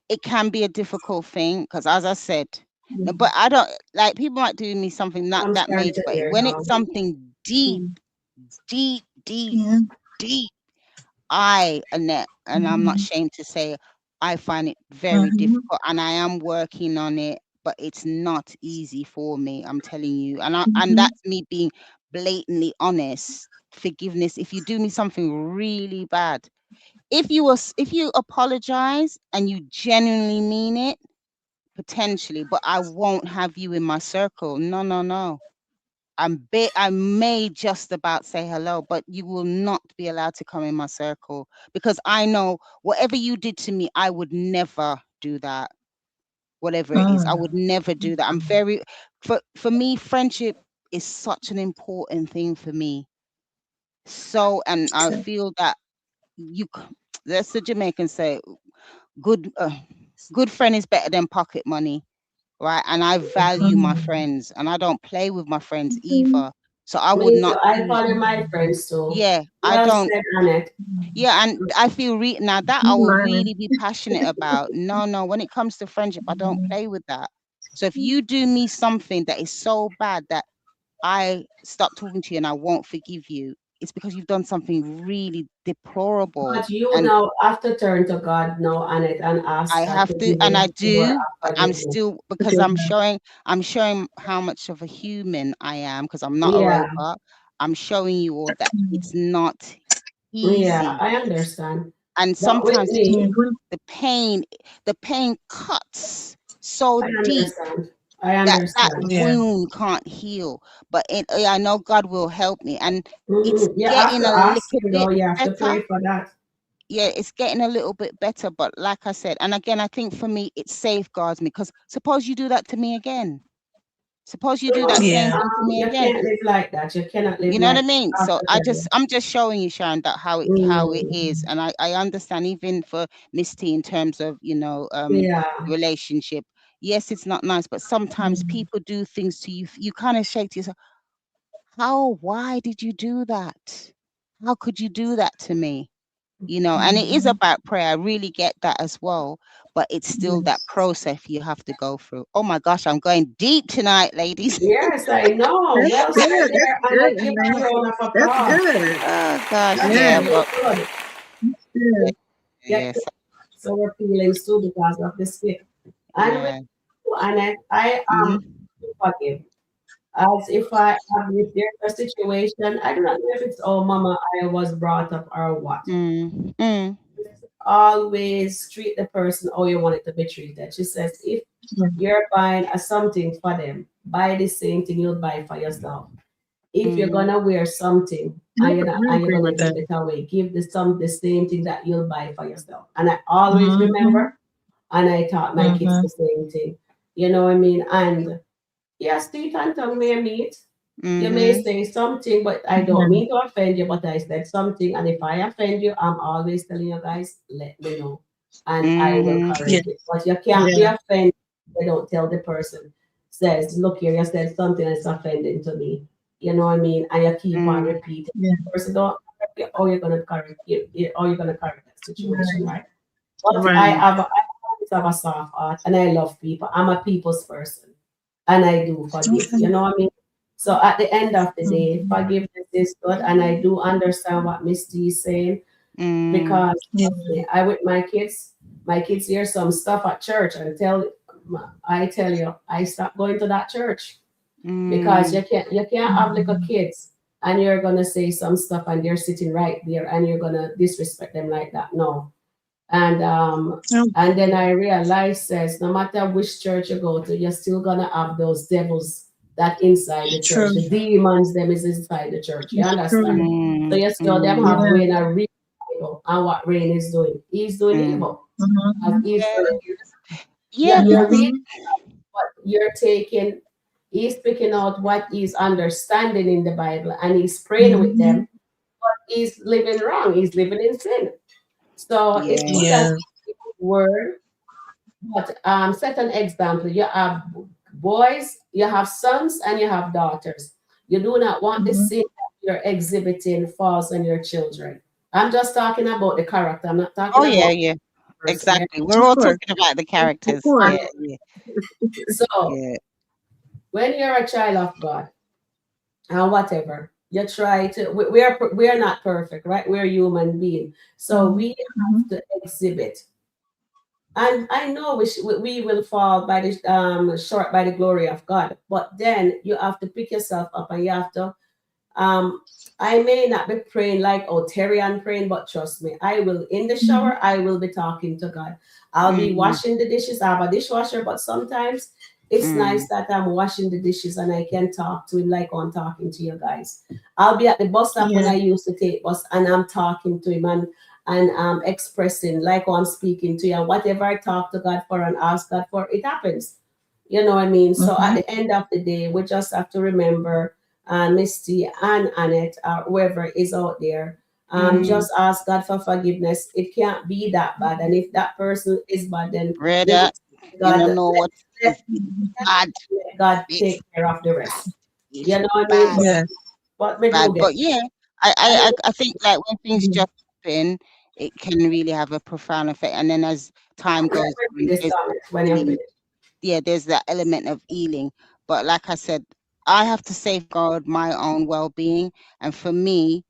it can be a difficult thing because, as I said, no, but I don't like people might do me something not I'm that sorry major, to but hear when now. it's something deep, deep, deep, Yeah. deep, Annette, and I'm not Mhm. ashamed to say, I find it very Mhm. difficult, and I am working on it, but it's not easy for me. I'm telling you, and Mhm. that's me being blatantly honest. Forgiveness, if you do me something really bad, if you apologize and you genuinely mean it, potentially, but I won't have you in my circle. No, no, no. I may just about say hello, but you will not be allowed to come in my circle because I know whatever you did to me, I would never do that. Whatever it is, I would never do that. I'm very for me, friendship is such an important thing for me. So, and I feel that that's the Jamaican say, good good friend is better than pocket money, right? And I value my Mhm. friends and I don't play with my friends either. So I would Me too. not I use, value my friends too. yeah, I Well don't, said, Annette. yeah, and I feel now that I will Right. really be passionate about. No, no, when it comes to friendship, I don't play with that. So if you do me something that is so bad that I stop talking to you and I won't forgive you, it's because you've done something really deplorable. But you And now have to turn to God now, Annette, and I ask God have to to, give and I you more do, but I'm forgiveness. still because I'm showing how much of a human I am because I'm not a Yeah, robot. I'm showing you all that it's not yeah, easy, I understand. and But with sometimes me, the pain, the pain cuts so I deep understand. I that that understand. Yeah. wound can't heal. But I know God will help me, and it's You have getting to a ask little Him though. bit You have to better. pray for that. Yeah, it's getting a little bit better, but like I said, and again, I think for me, it safeguards me because suppose you do that to me again. Suppose you do that same Yeah. thing to me You again. can't live like that. You cannot live You know what I like mean? that. I have So to tell you. I'm just showing you, Sharon, that how it Mm, is, and I understand even for Miss T in terms of yeah. relationship. Yes, it's not nice, but sometimes people do things to you. You kind of shake to yourself, how? Why did you do that? How could you do that to me? And it is about prayer. I really get that as well, but it's still that Yes. process you have to go through. Oh my gosh, I'm going deep tonight, ladies. Yes, I know. That's Well good. said That's there, and I good, give her a man. round of That's applause. good. Oh gosh, That's yeah, Yeah. really but good. yeah, Good. Get yes, so we're feeling too because of the skit. And with yeah. you, Annette, I am Mm, forgive. As if there's a situation, I do not know if it's oh mama I was brought up or what. mm, mm, Always treat the person how you want it to be treated. She says if Yeah. you're buying a something for them, buy the same thing you'll buy for yourself. If you're mm, gonna wear something I and you're agree gonna with give that. it away, give the same thing that you'll buy for yourself. And I always Mm-hmm. remember, and I taught my kids Mm-hmm. the same thing. You know what I mean? And yes, teeth and tongue may meet. You may mm-hmm, say something, but I don't Yeah. mean to offend you, but I said something. And if I offend you, I'm always telling you guys, let me know. And I will mm-hmm, Yeah. correct it. But you can't be Yeah. offended. They don't tell the person, says, look here, you said something that's offending to me. You know what I mean? And you keep on mm, repeating. Yeah. The person don't correct you, or you're gonna correct or you're gonna correct that situation, Right. right? But Right. I always have a soft heart and I love people. I'm a people's person and I do forgive. Okay. You know what I mean? So at the end of the day, Mhm. forgiveness is good, and I do understand what Miss T is saying mm, because Yeah. trust me, I with my kids, my kids hear some stuff at church and I tell you, I stopped going to that church because Mm. you can't have little kids and you're gonna say some stuff and they're sitting right there and you're gonna disrespect them like that. No. And Oh, and then I realized says no matter which church you go to, you're still gonna have those devils that inside the true. church. The demons them is inside the church. You It's understand? true. So Mm. you still them Mm. have Yeah. Rain a real evil. And what Rain is doing? He's doing Mm. evil. As Mm-hmm. he's gonna Yeah, you're reading Mm-hmm. what you're taking, he's picking out what he's understanding in the Bible and he's praying with Mm-hmm. them, but he's living wrong, he's living in sin. So it's yeah. good as Yeah. word, but set an example. You have boys, you have sons, and you have daughters. You do not want the Mm-hmm. sin that you're exhibiting falls on your children. I'm just talking about the character. I'm not Oh talking yeah, about yeah. the person. Exactly. We're Of all course. talking about the Of characters. course. Yeah, And yeah, so yeah. when you're a child of God and whatever, you try to. We are not perfect, right? We're human beings, so Mm-hmm. we have to exhibit. And I know we will fall by the short by the glory of God, but then you have to pick yourself up and you have to um, I may not be praying like Otarian praying, but trust me, I will in the Mm-hmm. shower, I will be talking to God. I'll be Mm. washing the dishes. I have a dishwasher, but sometimes it's Mm. nice that I'm washing the dishes and I can talk to him like I'm talking to you guys. I'll be at the bus stop when Yeah. I used to take bus and I'm talking to him and expressing like I'm speaking to you. And whatever I talk to God for and ask God for, it happens. You know what I mean? So at Mm-hmm. the end of the day, we just have to remember Misty and Annette, whoever is out there, Mm. just ask God for forgiveness. It can't be that bad. And if that person is bad, then you Brother, just let you God don't know what let, is Mm-hmm. bad. let God It's take care of the rest. it's You know what I mean? bad, Yes. But me do bad. get. But yeah, I I I I, know I think like when things Mm-hmm. just happen, it can really have a profound effect. And then as time let goes me read on, this there's comment when you healing. finish. Yeah, there's that element of healing. But like I said, I have to safeguard my own well-being, and for me,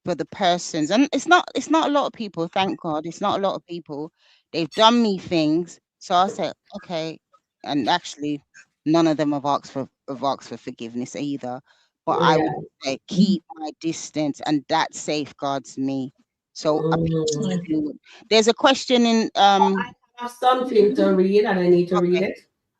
for the persons, and it's not a lot of people, thank God, it's not a lot of people. They've done me things, so I say, okay, and actually, none of them have asked for forgiveness either. But I would Yeah. say keep my distance, and that safeguards me. So Mm. there's a question in I have something to read and I need to read okay, it.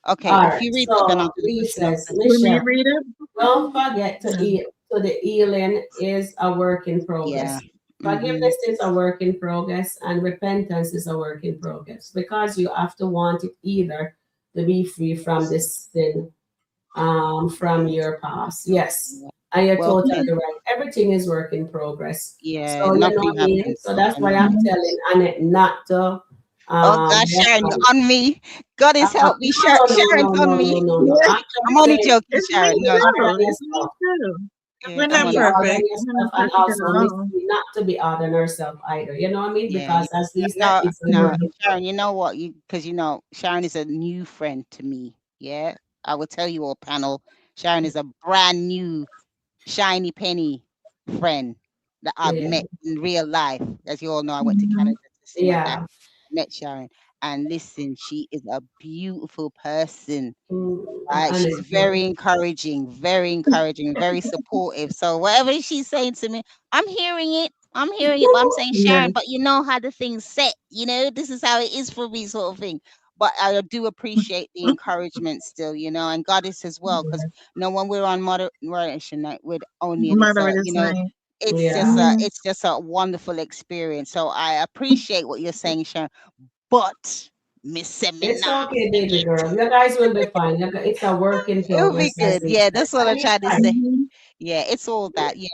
okay, All if right. you read that, then I'll So do the Lee question says, after. Will you Michelle, read it? don't forget to Yeah. eat. So the healing is a work in Yeah. progress. Mm-hmm. Forgiveness is a work in progress, and repentance is a work in progress because you have to want it either to be free from this sin from your past. Yes, Yeah. and you're Well, totally Yeah. right. Everything is work in progress. yeah, So you know nothing what I mean. happens So that's why I'm overnight. Mm-hmm. telling Annette not to Oh gosh, Sharon, you're on me. God has helped me. no, no, no, Sharon's no, on no, me. no, no, no. Yeah. I'm I'm just only saying, joking, It's Sharon. me be No, hard too. on It's me yourself. too. yeah, We're I'm not Be only hard perfect. on We're not yourself and perfect at also all. not to be hard on herself either. You know what I mean? yeah, yeah. Because as he said, No, it's a no, work in Sharon. You know what? Because Sharon is a new friend to me. Yeah, I will tell you all, panel. Sharon is a brand new shiny penny friend that I've yeah, met in real life. As you all know, I went to Mm-hmm. Canada to see my dad. yeah. Met Sharon, and listen, she is a beautiful person. Right, And she's very encouraging, very supportive. So whatever she's saying to me, I'm hearing it, but I'm saying, Sharon, Yes. but you know how the thing's set, this is how it is for me, sort of thing. But I do appreciate the encouragement still, and Goddess as well, because Yes. when we're on moderation night with Onion, Moderator's night. yeah. Mm-hmm. it's just a wonderful experience. So I appreciate what you're saying, Sharon, but Miss It's Seminar, okay, baby girl. You guys will be fine. It's a work in it'll be progress, as good. they Yeah, said. that's what I'm And it's trying to fine. say. Mm-hmm. Yeah, it's all that. Yeah.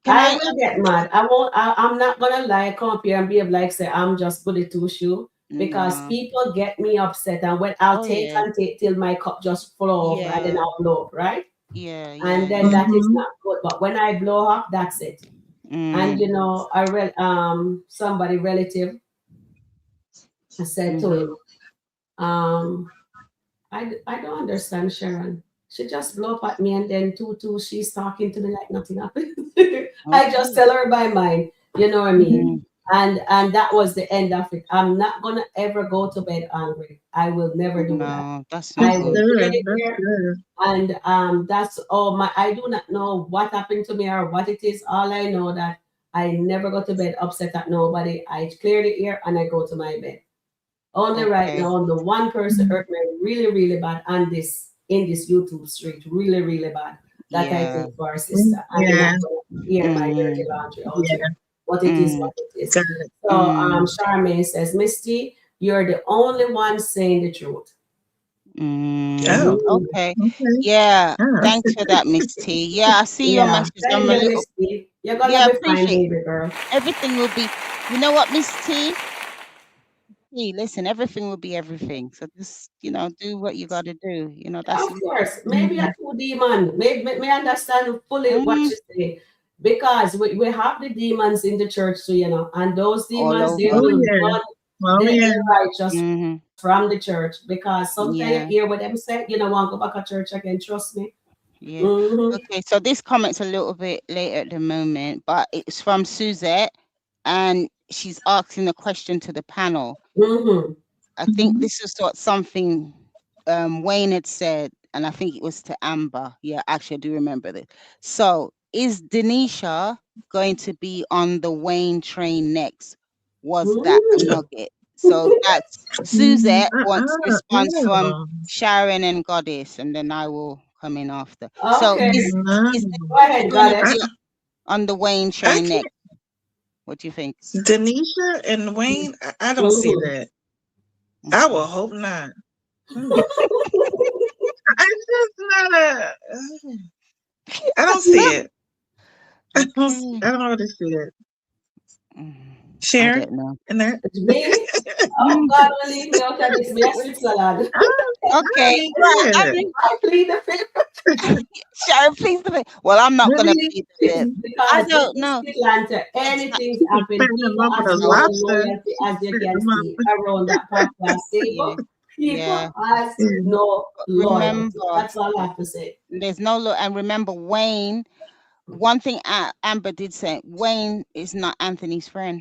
Can I I? will get mad. I won't. I'm not gonna lie, come up here and be able like say I'm just goody two shoe because No. people get me upset, and when I'll Oh take yeah. and take till my cup just flow over and then Yeah. I'll blow up, right? Yeah. And Yeah. then Yeah. that is Mm-hmm. not good. But when I blow up, that's it. And Mm. somebody relative said to Mm-hmm. him, um, I don't understand Sharon. She just blow up at me and then she's talking to me like nothing happened. I just Okay. tell her by mind, you know what I mean? Mm-hmm. and that was the end of it. I'm not gonna ever go to bed angry. I will never do that. No, that's not I That's will good. clear good. the That's air, good. and that's all my. I do not know what happened to me or what it is. All I know that I never go to bed upset at nobody. I clear the air and I go to my bed. Only right Okay. now, the one person Mhm. hurt me really, really bad on this in this YouTube street, really, really bad. That I Yeah. take for our sister, and I'm Yeah. not gonna air my dirty Mm, laundry out Yeah. here. But it is mm, what it is. Got it. So, mm, Charmaine says, Misty, you're the only one saying the truth. mm. Oh. Mhm. Okay. Okay. Yeah. Yeah. Thanks for that, Miss T. Yeah, I see your Yeah, message. I'm thank a you, little. Misty. You're gonna Yeah, be fine, appreciate. baby girl. Everything will be. You know what, Miss T? Hey, listen, everything will be everything. So just, do what you got to do. That's Of course, maybe Mhm. a 2D man. Maybe may understand fully what mm, you say. Because we have the demons in the church too, and those all demons they over. Oh will yeah. run Oh the yeah. righteous Hmm. from the church. Because sometimes you Yeah. hear what them say, want to go back to church again, trust me. Yeah. Mm-hmm. Okay. So this comment's a little bit late at the moment, but it's from Suzette, and she's asking a question to the panel. Mm-hmm. I think Mhm. this is what something Wayne had said, and I think it was to Amber. Yeah, actually, I do remember this. So, is Denisha going to be on the Wayne train next? Was that a Mm-hmm. nugget? So that's Suzette wants response from Uh-uh. Sharon and Goddess, and then I will come in after. So, Okay. is No. Go ahead, Denisha going to I, goddess. be on the Wayne I train next? can't. What do you think? Denisha and Wayne, I don't see Mm-hmm. that. I will Okay. hope not. Mm. It's just not a. I don't see it. Okay. I don't really see it. I Sharon don't know. in there. It's me. Oh God, will leave me out of this. Me a Switzerland. Okay, Plead the right. fifth. I mean, I plead the fifth. Sharon, please do it. Well, I'm not gonna Really, plead the it's fifth. I because this don't is know SkitLanta. Anything's exactly. She can happen. fall in People love with has a No. no lobster. loyalty, She as you fit can them up. see around that podcast Yeah, table. People yeah. has Mm. no But loyalty. remember, That's all I have to say. there's no look. And remember, Wayne. One thing Amber did say, Wayne is not Anthony's friend.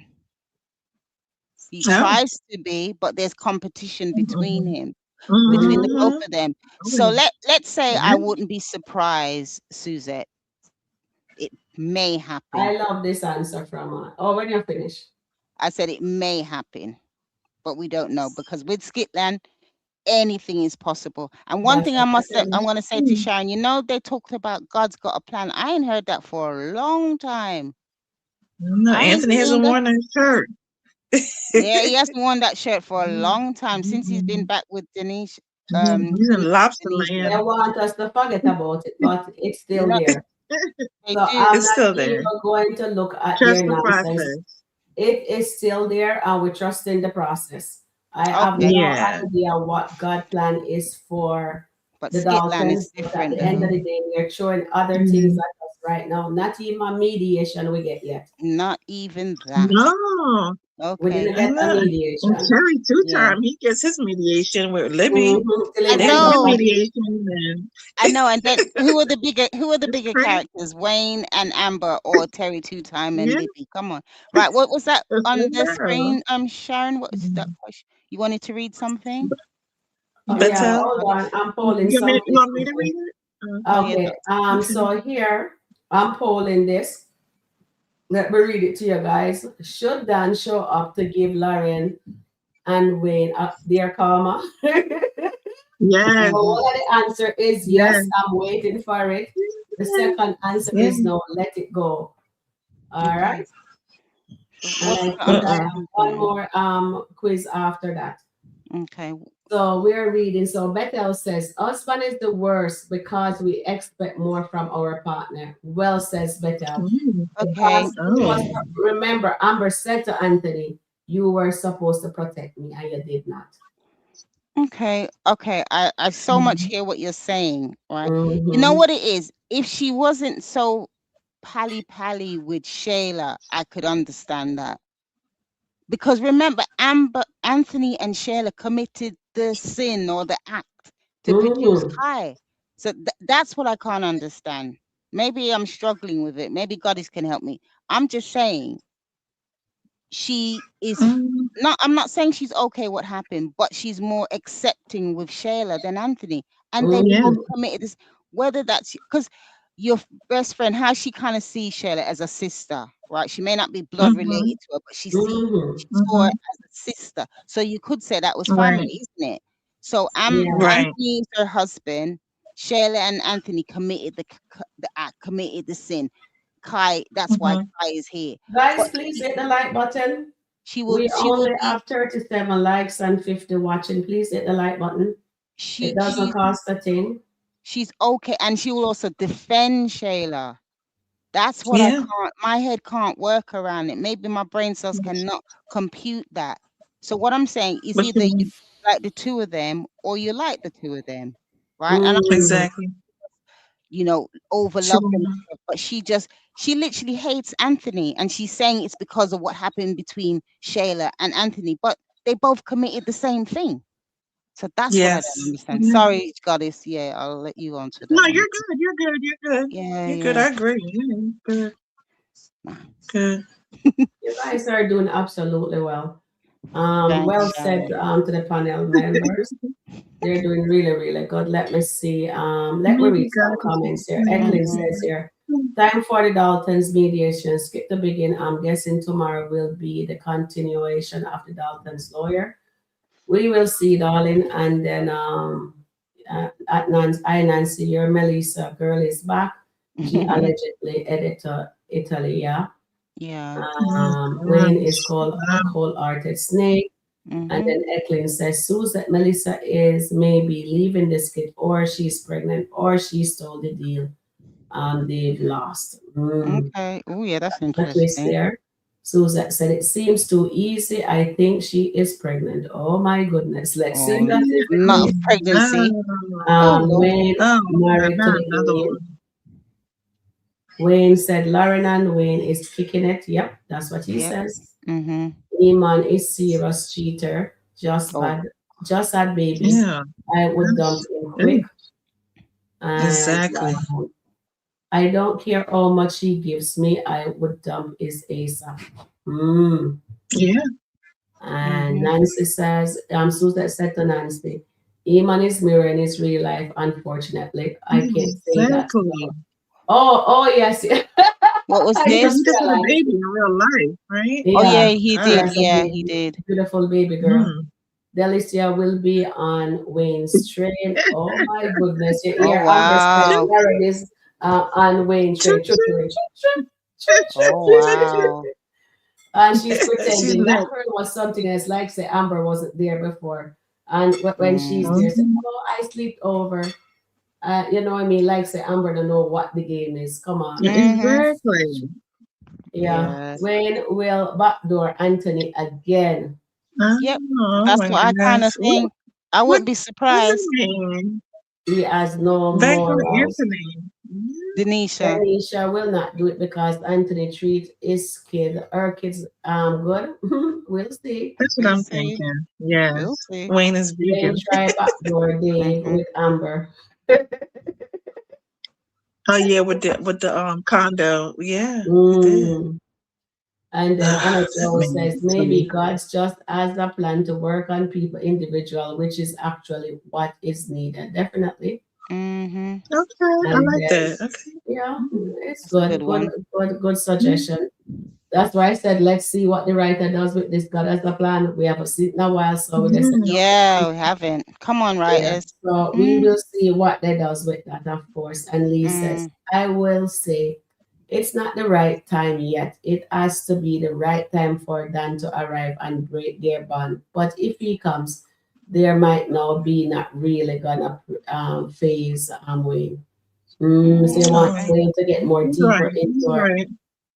He Oh. tries to be, but there's competition between Mm-hmm. him, between the both Mm-hmm. of them. Oh, So let's say I yeah. wouldn't be surprised, Suzette. It may I happen. love this answer from oh, when you finish. I said it may happen, but we don't know because with Skitland, anything is possible. And one That's thing what I I'm said. gonna say to Mm. Sharon, they talked about God's got a plan. I ain't heard that for a long time. No, I ain't Anthony seen hasn't that. worn that shirt. Yeah, he hasn't worn that shirt for a Mm. long time since he's been Mm. back with Denise. He's in lobster They land. Denisha. want us to forget about it, but it's still No, there. they So do. I'm It's not still even there. going to look at Trust their the nonsense. process. It is still there, and we trust in the process. I have Okay, no Yeah. idea what God plan is for but the Skitland is Daltons, but at different the though. end of the Mm. day, we're showing other things Mm. at us right now. Not even a mediation we get yet. Not even that. No. We Okay. didn't I get a know. And mediation. Terry two Yeah. time he gets his mediation with Libby. Till I him They end get up know. back. mediation and I know. And then who are the it's bigger crazy. characters? Wayne and Amber or Terry Two Time and Yeah, Libby? Come on. Right. What was that it's on the a girl. screen? Sharon, what was that Mm. question? You wanted to read something? Oh, Or yeah, Battelle, hold on. Goddess? I'm polling you something. want me to read it? Oh yeah, Okay. Okay. So here I'm polling this. Let me read it to you guys. Should Dan show up to give Lauren and Wayne their karma? Yes, Mm-hmm. One of the answer is yes, yes. I'm waiting for it. The second answer yes. is no. Let it go. All Okay. right. So And what's I the think other I Uh-uh. have one something? more quiz after that. Okay. So we're reading. So Bethel says, husband is the worst because we expect more from our partner. Well, says Bethel. Mm. Okay. Because he was, Oh, remember, Amber said to Anthony, you were supposed to protect me and you did not. Okay. Okay. I so much mm. hear what you're saying, right? You know Mm-hmm. what it is? If she wasn't so pally with Shayla, I could understand that. Because remember, Anthony and Shayla committed the sin or the act to produce Mm-hmm. Kai. So that's what I can't understand. Maybe I'm struggling with it. Maybe Goddess can help me. I'm just saying, she is Mm, not, I'm not saying she's okay what happened, but she's more accepting with Shayla than Anthony. And they yeah. both Mm-hmm. committed this, whether that's because your best friend, how she kind of sees Shayla as a sister, right? She may not be blood Mm-hmm. related to her, but Mm-hmm. she saw her Mm-hmm. as a sister. So you could say that was family, Right. isn't it? So Yeah. Right. Anthony is her husband. Shayla and Anthony committed the act, committed the sin. Kai, that's why Mm-hmm. Kai is here. Guys, But please hit the like button. We she will only be have 37 likes and 50 watching. Please hit the like button. It doesn't she's cost a thing. she's okay, and she will also defend Shayla. That's what I Yeah. can't, my head can't work around it. Maybe my brain cells cannot compute that. So what I'm saying is But either you you like the two of them or you like the two of them, right? And Mm. exactly. overlove Sure. them, but she literally hates Anthony, and she's saying it's because of what happened between Shayla and Anthony, but they both committed the same thing. So that's what I don't Yes. understand. Yeah. Sorry, Goddess. Yeah, I'll let you on to No, that one. you're good. You're good. You're good. Yeah, You're good. yeah. I agree. Yeah. Good. Nah. Good. You guys are doing absolutely well. Thanks, Well said Sharon. to the panel members. They're doing really, really good. Let me see. Let me Maybe read some God is comments here. Eklund Mhm. says listening. here, time for the Daltons mediation. Skip to begin. I'm guessing tomorrow will be the continuation of the Daltons lawyer. We will see, darling. And then Nancy, your Melissa girl is back. She allegedly headed to Italy, yeah. Yeah. Oh, Wayne is gosh. called a cold-hearted snake. And Mhm. then Eklund says, Susan, Melissa is maybe leaving the skit, or she's pregnant, or she stole the deal. They've lost. Okay. Oh, yeah, that's A twist interesting. there. Susan said, it seems too easy. I think she is pregnant. Oh my goodness. Let's see if Oh, that is the not case. pregnancy. Oh, Oh Lord. Wayne oh, married to not the another game. one. Wayne said, Lauren and Wayne is kicking it. Yep, that's what he Yep. says. Mhm. Iman is serious cheater. Just Oh. bad. Just had baby. Yeah. I would dump That's, him quick. ooh, And exactly. I don't care how much he gives me. I would dump his ASAP. Mm. Yeah. And Mhm. Nancy says, Susan said to Nancy, Iman is mirroring his real life. Unfortunately, I can't say that. Exactly. Oh, yes. Yeah. What was I Because just he this? just had a realized. baby in real life, right? Oh yeah, Yeah, he she did. Ah. has a Yeah, he baby, did. beautiful baby girl. Hmm. Delicia will be on Wayne's train. Oh my goodness. You Oh hear Amber says wow. Sharon is on Wayne's Choo train. Choo, choo, choo, choo, choo, choo, Oh choo, choo, choo. wow. And she's She's pretending that next. her was something else, like say Amber wasn't there before. And when she's there, say, Mhm. oh, I slept over. You know what I mean? Like say Amber don't know what the game is. Come on. Mhm. Exactly. Yeah. Yeah. Wayne will backdoor Anthony again. Yep. Oh That's my what I kind gosh. of think. I What wouldn't be what's his surprised. name? He has no Back on morals. Anthony. Yeah. Denisha. Tanisha will not do it because Anthony treat his kid, her kids, good. We'll see. That's what We'll I'm see. thinking. We'll Yes. see. Wayne is Then vegan. try backdoor Dave Mhm. with Amber. Oh yeah, with the condo. Yeah, he did. Mm. And then Anna That Jones man, says I tell maybe you. God's just has a plan to work on people individual, which is actually what is needed. Definitely. Mhm. Okay, I And like then that. Okay. yeah, it's That's a good good. one. Good Mhm. suggestion. That's why I said let's see what the writer does with this. God has a plan. We haven't seen it in a while, so we just said Yeah. Yeah, we haven't. Come on, yeah. writers. So we Mm. will see what they does with that, of course. And Lee says, Mm. I will say it's not the right time yet. It has to be the right time for Dan to arrive and break their bond. But if he comes, there might now be not really gonna phase Wayne. So you want Okay. Wayne to get more He's deeper right. into He's her. right.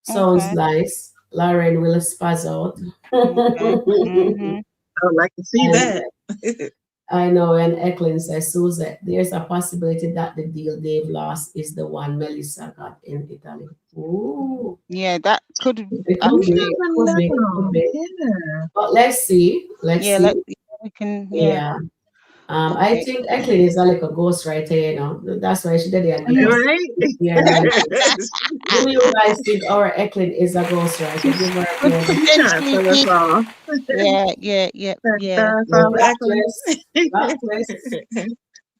Sounds Okay. nice. Lauren will spaz out. Okay. Mhm. I would like to see And that. I know, and Eklund says, Susan, there's a possibility that the deal they've lost is the one Melissa got in Italy. Ooh, Yeah, that could it You could be, actually. it never could be, it could know. be. Yeah. But let's see, let's Yeah, see. we can. Yeah. Yeah, I Okay. think Eklund is a little ghostwriter, you know. That's why she did it Mhm. against Right? the analysis. Do you guys think our Eklund is a ghostwriter? Give her Could applause. He trying to potentially tell us be. all. Yeah, yeah, yeah, yeah. No Father plot Eklund. twist. Plot twist.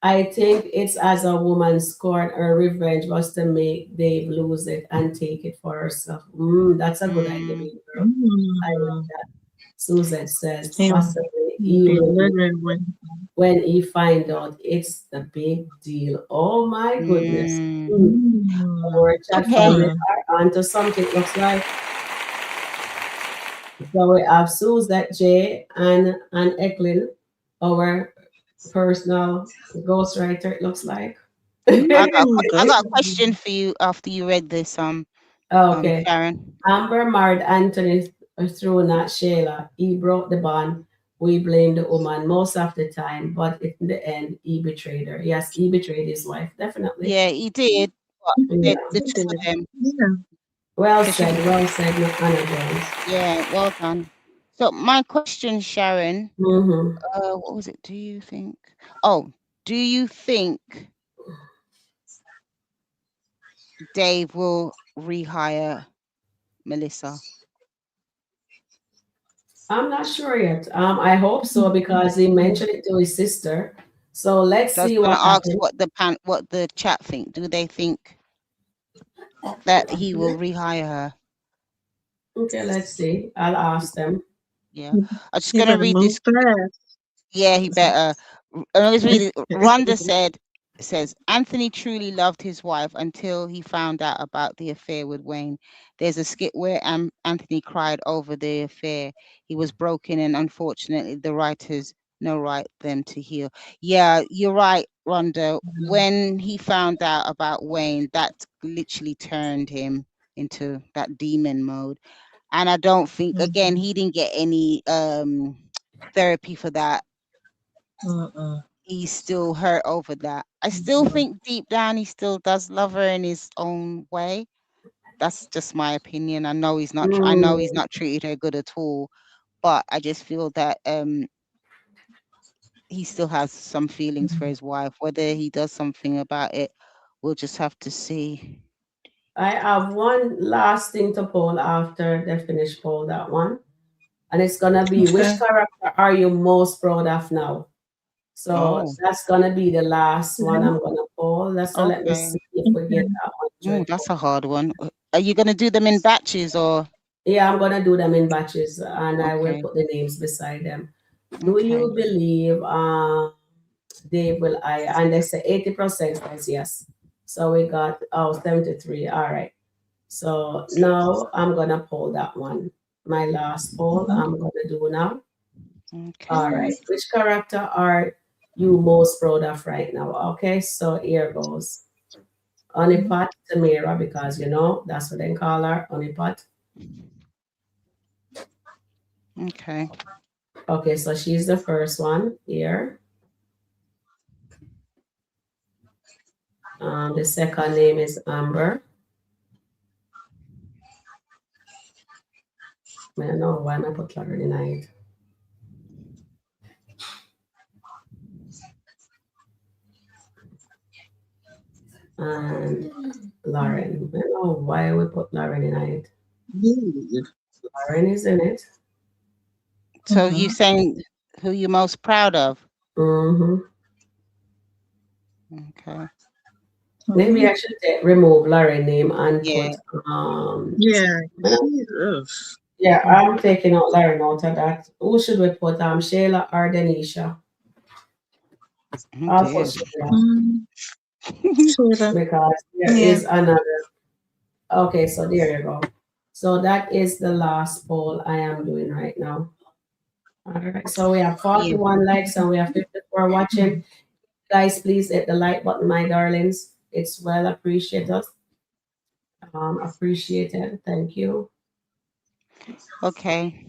I think it's as a woman scorned her revenge was to make Dave lose it and take it for herself. That's a good idea, Mm, baby girl. I like Mm. that. Suzette says He possibly would he be will be living when. when he find out it's the big deal. Oh my goodness. mm. Our Mm. chat Okay. family Mm. are onto something looks like. So we have Suzette J and Eklund, our personal ghostwriter, it looks like. Ooh, I good. got a question for you after you read this, Okay. Sharon. Amber married Anthony through not Shayla. He broke the bond. We blame the woman most of the time, but in the end, he betrayed her. Yes, he betrayed his wife, definitely. Yeah, he did. But Yeah. the two of them, Yeah. because you, Well said, Miss Anna Jones. yeah, well done. So my question, Sharon, Mm-hmm. what was it? Do you think? Oh, do you think Dave will rehire Melissa? I'm not sure yet. I hope so because he mentioned it to his sister. So let's So I was see going what to ask happens. what the chat think. Do they think that he will rehire her? Okay, let's see. I'll ask them. Yeah, I'm just He going to better read move this. fast. Yeah, he better. And I was reading. Rhonda says Anthony truly loved his wife until he found out about the affair with Wayne. There's a skit where Anthony cried over the affair. He was broken, and unfortunately, the writers no right them to heal. Yeah, you're right, Rhonda. When he found out about Wayne, that literally turned him into that demon mode. And I don't think again he didn't get any therapy for that. Mm-mm. He's still hurt over that. I still think deep down he still does love her in his own way. That's just my opinion. I know he's not. I know he's Mm, not treated her good at all. But I just feel that he still has some feelings for his wife. Whether he does something about it, we'll just have to see. I have one last thing to poll after they finish poll that one. And it's gonna be Okay. which character are you most proud of now? So Oh, that's gonna be the last one I'm gonna poll. So let me okay. see if we get Okay. that Oh, 100 that's poll. a hard one. Are you gonna do them in batches or? Yeah, I'm gonna do them in batches and I will Okay. put the names beside them. Do Okay. you believe they will I and they say 80% says yes. So we got 73. All right. So now I'm gonna poll that one. My last poll Mhm. I'm gonna do now. All Okay. right. Which character are you most proud of right now? Okay, so here goes. Honeypot Tamara, because you know that's what they call her, Honeypot. Okay. Okay, so she's the first one here. The second name is Amber. I don't know why I put Clarity Night. And Lauren. I don't know why we put Lauren in it. Yeah. Lauren is in it. So you Mhm. saying who you most proud of? Mm-hmm. Okay. Maybe I Mhm. should remove Lauren name and Yeah. put Yeah. I don't- She, ugh. yeah, Mhm. I'm taking out Lauren out of that. Who should we put? Shayla or Denisha? Oh I'll put dear. Shayla Mm, Shoulda. because there Yeah. is another. Okay, so there you go. So that is the last poll I am doing right now. All right, so we have Yeah. 41 likes and we have 54 watching. Guys, please hit the like button, my darlings. It's well appreciated. Appreciated. Thank you. Okay.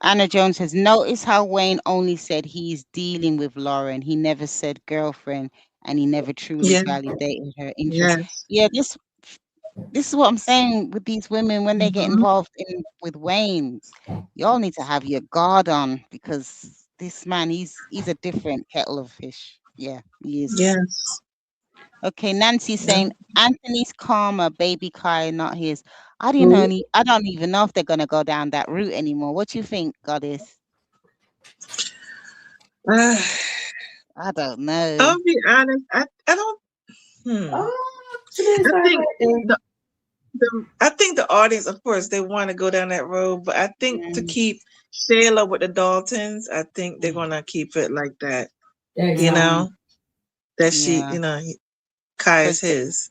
Anna Jones says, notice how Wayne only said he's dealing with Lauren. He never said girlfriend, and he never truly Yeah. validated her interest. Yes. Yeah, this is what I'm saying with these women when they get Mhm. involved in with Wayne. Y'all need to have your guard on because this man, he's a different kettle of fish. Yeah, he is. Yes. Okay, Nancy Yeah. saying Anthony's karma, baby Kai, not his. Mhm. I don't even know if they're gonna go down that route anymore. What do you think, Goddess? Uh, I don't know. I'll be honest. I don't. Today's I my think birthday. I think the audience, of course, they want to go down that road, but I think to Mm, keep Shayla with the Daltons, I think they're mm, gonna keep it like that. You Exactly. mm, know that she, yeah, Kai is because his.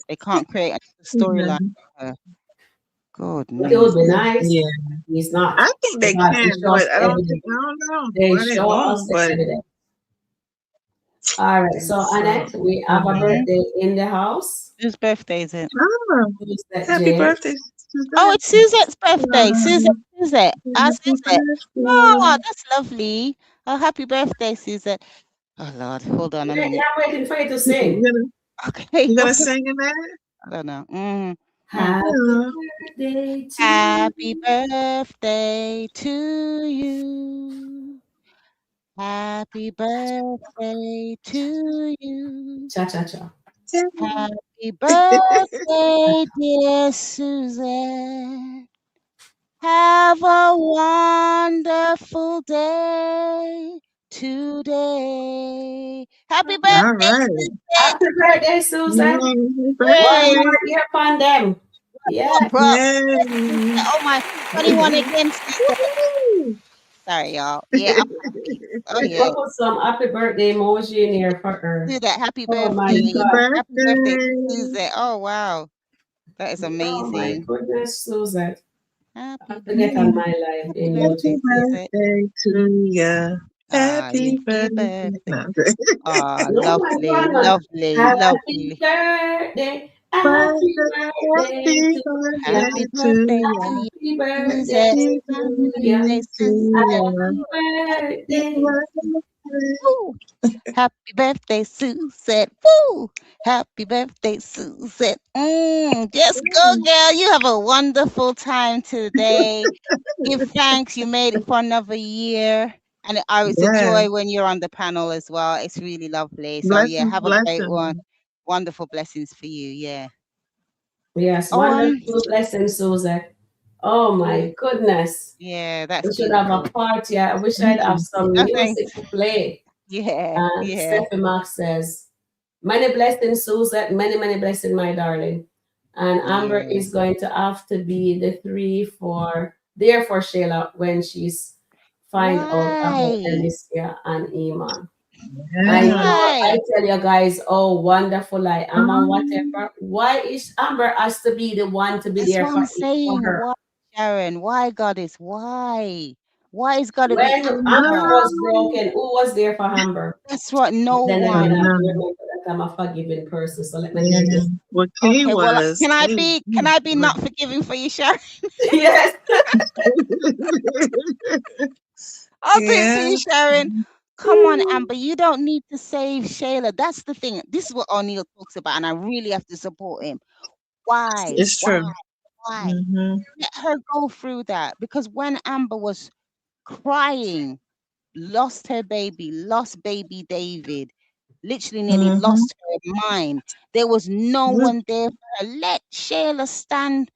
they can't create a storyline Mhm. for her. God But it would me. be nice. Yeah, He's not. I think they Because it can, shows but I don't think evidence. I don't know They why they show us won't. the But evidence. All right. So so, Annette, we have a mhm. birthday in the house. Whose birthday is it? Oh, Who's that, happy Jane? birthday, Oh, Suzette. it's Suzette's birthday. Oh, Suzette. Ah, happy Suzette. Oh, birthday. that's lovely. Oh, happy birthday, Suzette. Oh Lord, hold on a Yeah, minute. I'm waiting for you to You sing. gonna Okay, you gonna sing in that? I don't know. Mm. Happy Yeah. birthday to Happy you. birthday to you. Happy birthday to you. Cha cha cha. Happy birthday, dear Susan. Have a wonderful day today. Happy All birthday, right. Susan. Happy birthday, Susan. Happy One Yay. birthday. more year upon them. What Yeah. props? Yay. Oh my, 21 again, Susan. Woo. Sorry, y'all. Yeah, I'm happy. Oh We yeah. will put some happy birthday emoji in here for her. Do that. Happy Oh my birthday. Happy God. Happy birthday, birthday. Susan. Oh wow. That is Oh my amazing. goodness, Susan. I Happy have to get on my birthday. life Happy in Happy birthday, YouTube. Susan. birthday to ya. Ah, Happy happy birthday. birthday. No. Ah, No, my lovely, grandma. lovely, Happy lovely. birthday. Happy birthday Happy to ya. Happy birthday birthday to to ya. you, Happy birthday Susan. Happy to ya. Birthday, birthday to Susan. ya. Happy Happy birthday. birthday. Woo! Happy birthday, Susan. Woo! Happy birthday, Susan. Just go, girl. You have a wonderful time today. Give thanks. You made it for another year. And it's a Yeah. joy when you're on the panel as well. It's really lovely. So, yeah, Blessings, have a great one. blessings. Wonderful blessings for you. Yeah. Yes, Oh, wonderful blessing, Susan. Oh yeah, my goodness. yeah, that's We should have a beautiful. party. I wish I'd Thank have you. some I think, music to play. yeah, And yeah. Steffi Max says, many blessings, Suzette. Many, many blessings, my darling. And Amber Yeah. is going to have to be the three for there for Shayla when she's find out about Why? Alicia and Iman. I Yeah. know, I Why? tell you guys, oh wonderful I am and Um, whatever. Why is Amber has to be the one to be That's there what I'm for saying. her? Why, Sharon? Why, Goddess? Why? Why is gotta be When Amber Amber? was broken, who was there for Amber? That's what no Then I again, I one. have to know. remember that I'm a forgiving person. So let me drink Yeah. this. What Kay Okay, well, was. Kay. can I be not forgiving for you, Sharon? Yes. I'll do it for Yeah. you, Sharon. Come on, Amber. You don't need to save Shayla. That's the thing. This is what O'Neill talks about, and I really have to support him. Why? It's Why? true. Why? Hmm. Let her go through that. Because when Amber was crying, lost her baby, lost baby David, literally nearly Hmm. lost her mind, there was no one there for her. Let Shayla stand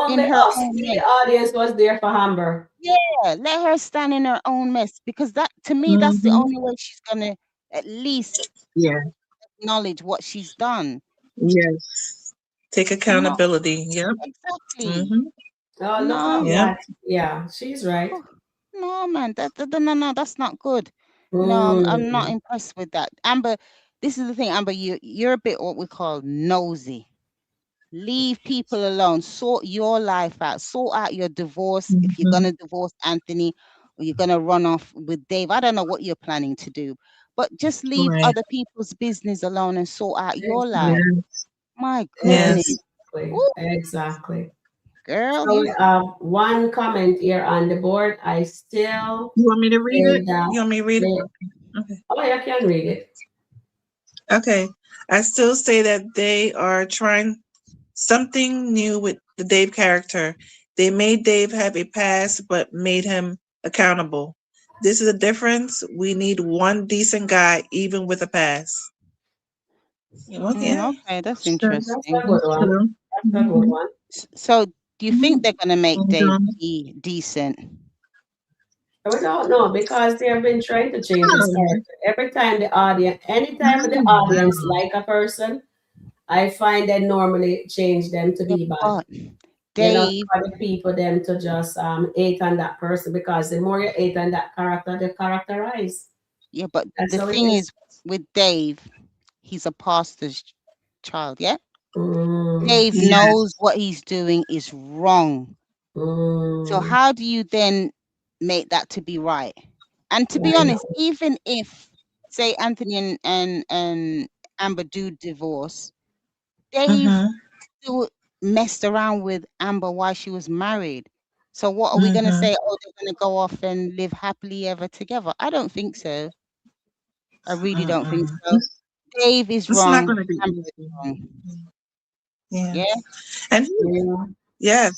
in Only her us, own we mess. the audience was there for Amber. Yeah, let her stand in her own mess because that to me that's the Hmm. only way she's gonna at least Yeah. acknowledge what she's done. Yes. Take No, accountability. Yep. exactly. Hmm. Oh, look at No, Yep. that. Yeah, she's right. oh, no, man. No, that's not good. No, I'm not Mm. impressed with that. Amber, this is the thing, Amber. You're a bit what we call nosy. Leave people alone. Sort your life out. Sort out your divorce if you're Hmm. gonna divorce Anthony or you're gonna run off with Dave. I don't know what you're planning to do, but just leave Right. other people's business alone and sort out your life. Exactly. Yeah. My goodness. Yes. Exactly. Ooh, Exactly. girl, So we have one comment here on the board. I still You want me to read say it? that You want me to read it? they, Okay. oh, you can read it. Okay. I still say that they are trying something new with the Dave character. They made Dave have a past, but made him accountable. This is a difference. We need one decent guy, even with a past. Well, yeah, Okay, that's it's true. That's a interesting. good It's one. true. That's a good Mm-hmm. one. So, do you think Mm-hmm. they're gonna make Dave Mm-hmm. be decent? We don't know because they have been trying to change his character. Every time the audience, anytime the audience like a person, I find they normally change them to Yeah, be bad. but You know, Dave, for the people them to just hate on that person because the more you hate on that character, the character rise. yeah, but That's the how it thing is. is with Dave, he's a pastor's child, yeah? Mm, Dave Yes. knows what he's doing is wrong. So mm, how do you then make that to be right? And to be I honest, know. even if say Anthony and Amber do divorce, Dave Mm-hmm. still messed around with Amber while she was married. So what are we gonna Mm-hmm. say? Oh, they're gonna go off and live happily ever together? I don't think so. I really don't think Mm-mm. so. Dave is It's not wrong. going to be Amber is easy. wrong. Yeah. Yeah, And Yeah. yes.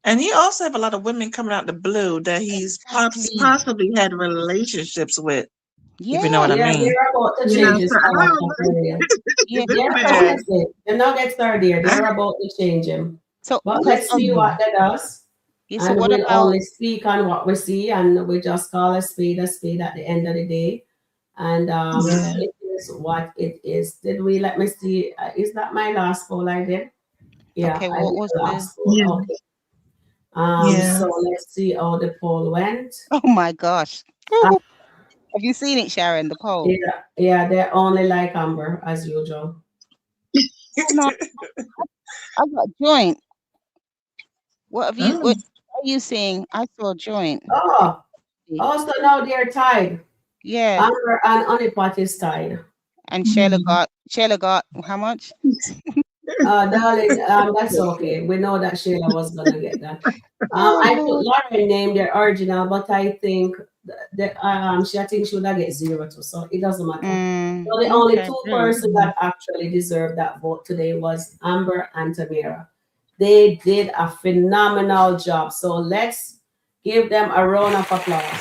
And he also have a lot of women coming out the blue that he's exactly. possibly had relationships with, if you know what Yeah, I Yeah, mean. they're about to You know, change so his I character don't for real. yeah. Yeah, man. honestly, the nuggets are there. I, They're about to change him. So But what? let's see what mm, that does. Yeah. So And what we'll about? only speak on what we see, and we just call a spade at the end of the day. And yeah. it is what it is. Did we let me see? Is that my last poll I did? Yeah, Okay, I what did was the the? last poll. Yeah. Okay. Yeah. So let's see how the poll went. Oh my gosh. Uh, Have you seen it, Sharon? The poll. yeah, they're only like Amber as usual. Oh no, I got joint. What have you? What Mm, are you seeing? I saw joint. Oh, oh, so now they're tied. Yeah, Amber and Honeypot is tied. and mm. Shayla got how much? Darling, that's okay. We know that Shayla was gonna get that. Oh I put Lord. Lauren name the original, but I think she I think she would have get zero too, so it doesn't matter. So the only Okay. two Brilliant. person that actually deserved that vote today was Amber and Tamara. They did a phenomenal job. So let's give them a round of applause.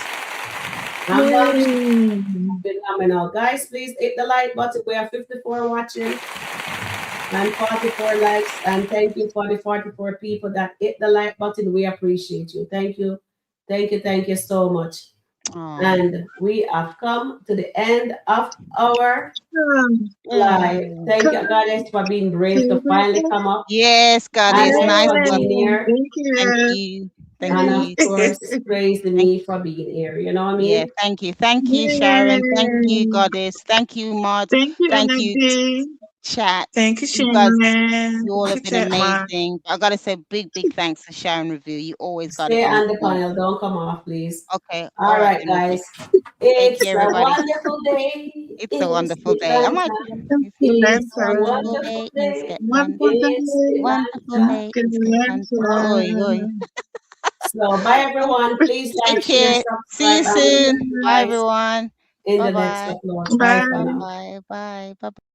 Amber, Yay. phenomenal. Guys, please hit the like button. We have 54 watching and 44 likes. And thank you for the 44 people that hit the like button. We appreciate you. Thank you. Thank you. Thank you so much. Oh. And we have come to the end of our live. Mm. Thank you, Come Goddess, for being brave to to finally come up. Yes, And Goddess. then Nice for Yay. one. being here. Thank Thank you. you. Thank And of you. Yay. course, praising Thank me for being here. You know what I yeah, mean? thank you. Thank you, Sharon. Thank you, Goddess. Thank you, Mod. Thank you, Thank you, NID. chat. Thank you, You guys, Sharon. you all Thank have you, been Chatma. amazing. I gotta say big thanks to Sharon Review. You always got it Stay on on the point. panel. Don't come off, please. Okay, all All right right, then, lovely. guys. Take It's care, a everybody. wonderful day It's a in wonderful day. I might. SkitLanta. It's a It's a wonderful Skilanta. wonderful day in day Wonderful Skitland. in day. Wonderful SkitLanta. day in Skitland. Oi, oi. Skilanta. So, bye everyone. Please Take like, share, care. See you subscribe, and we'll see soon. you Bye, guys everyone. in Bye the next bye. upload. Bye for Bye. now. Bye bye. Bye bye.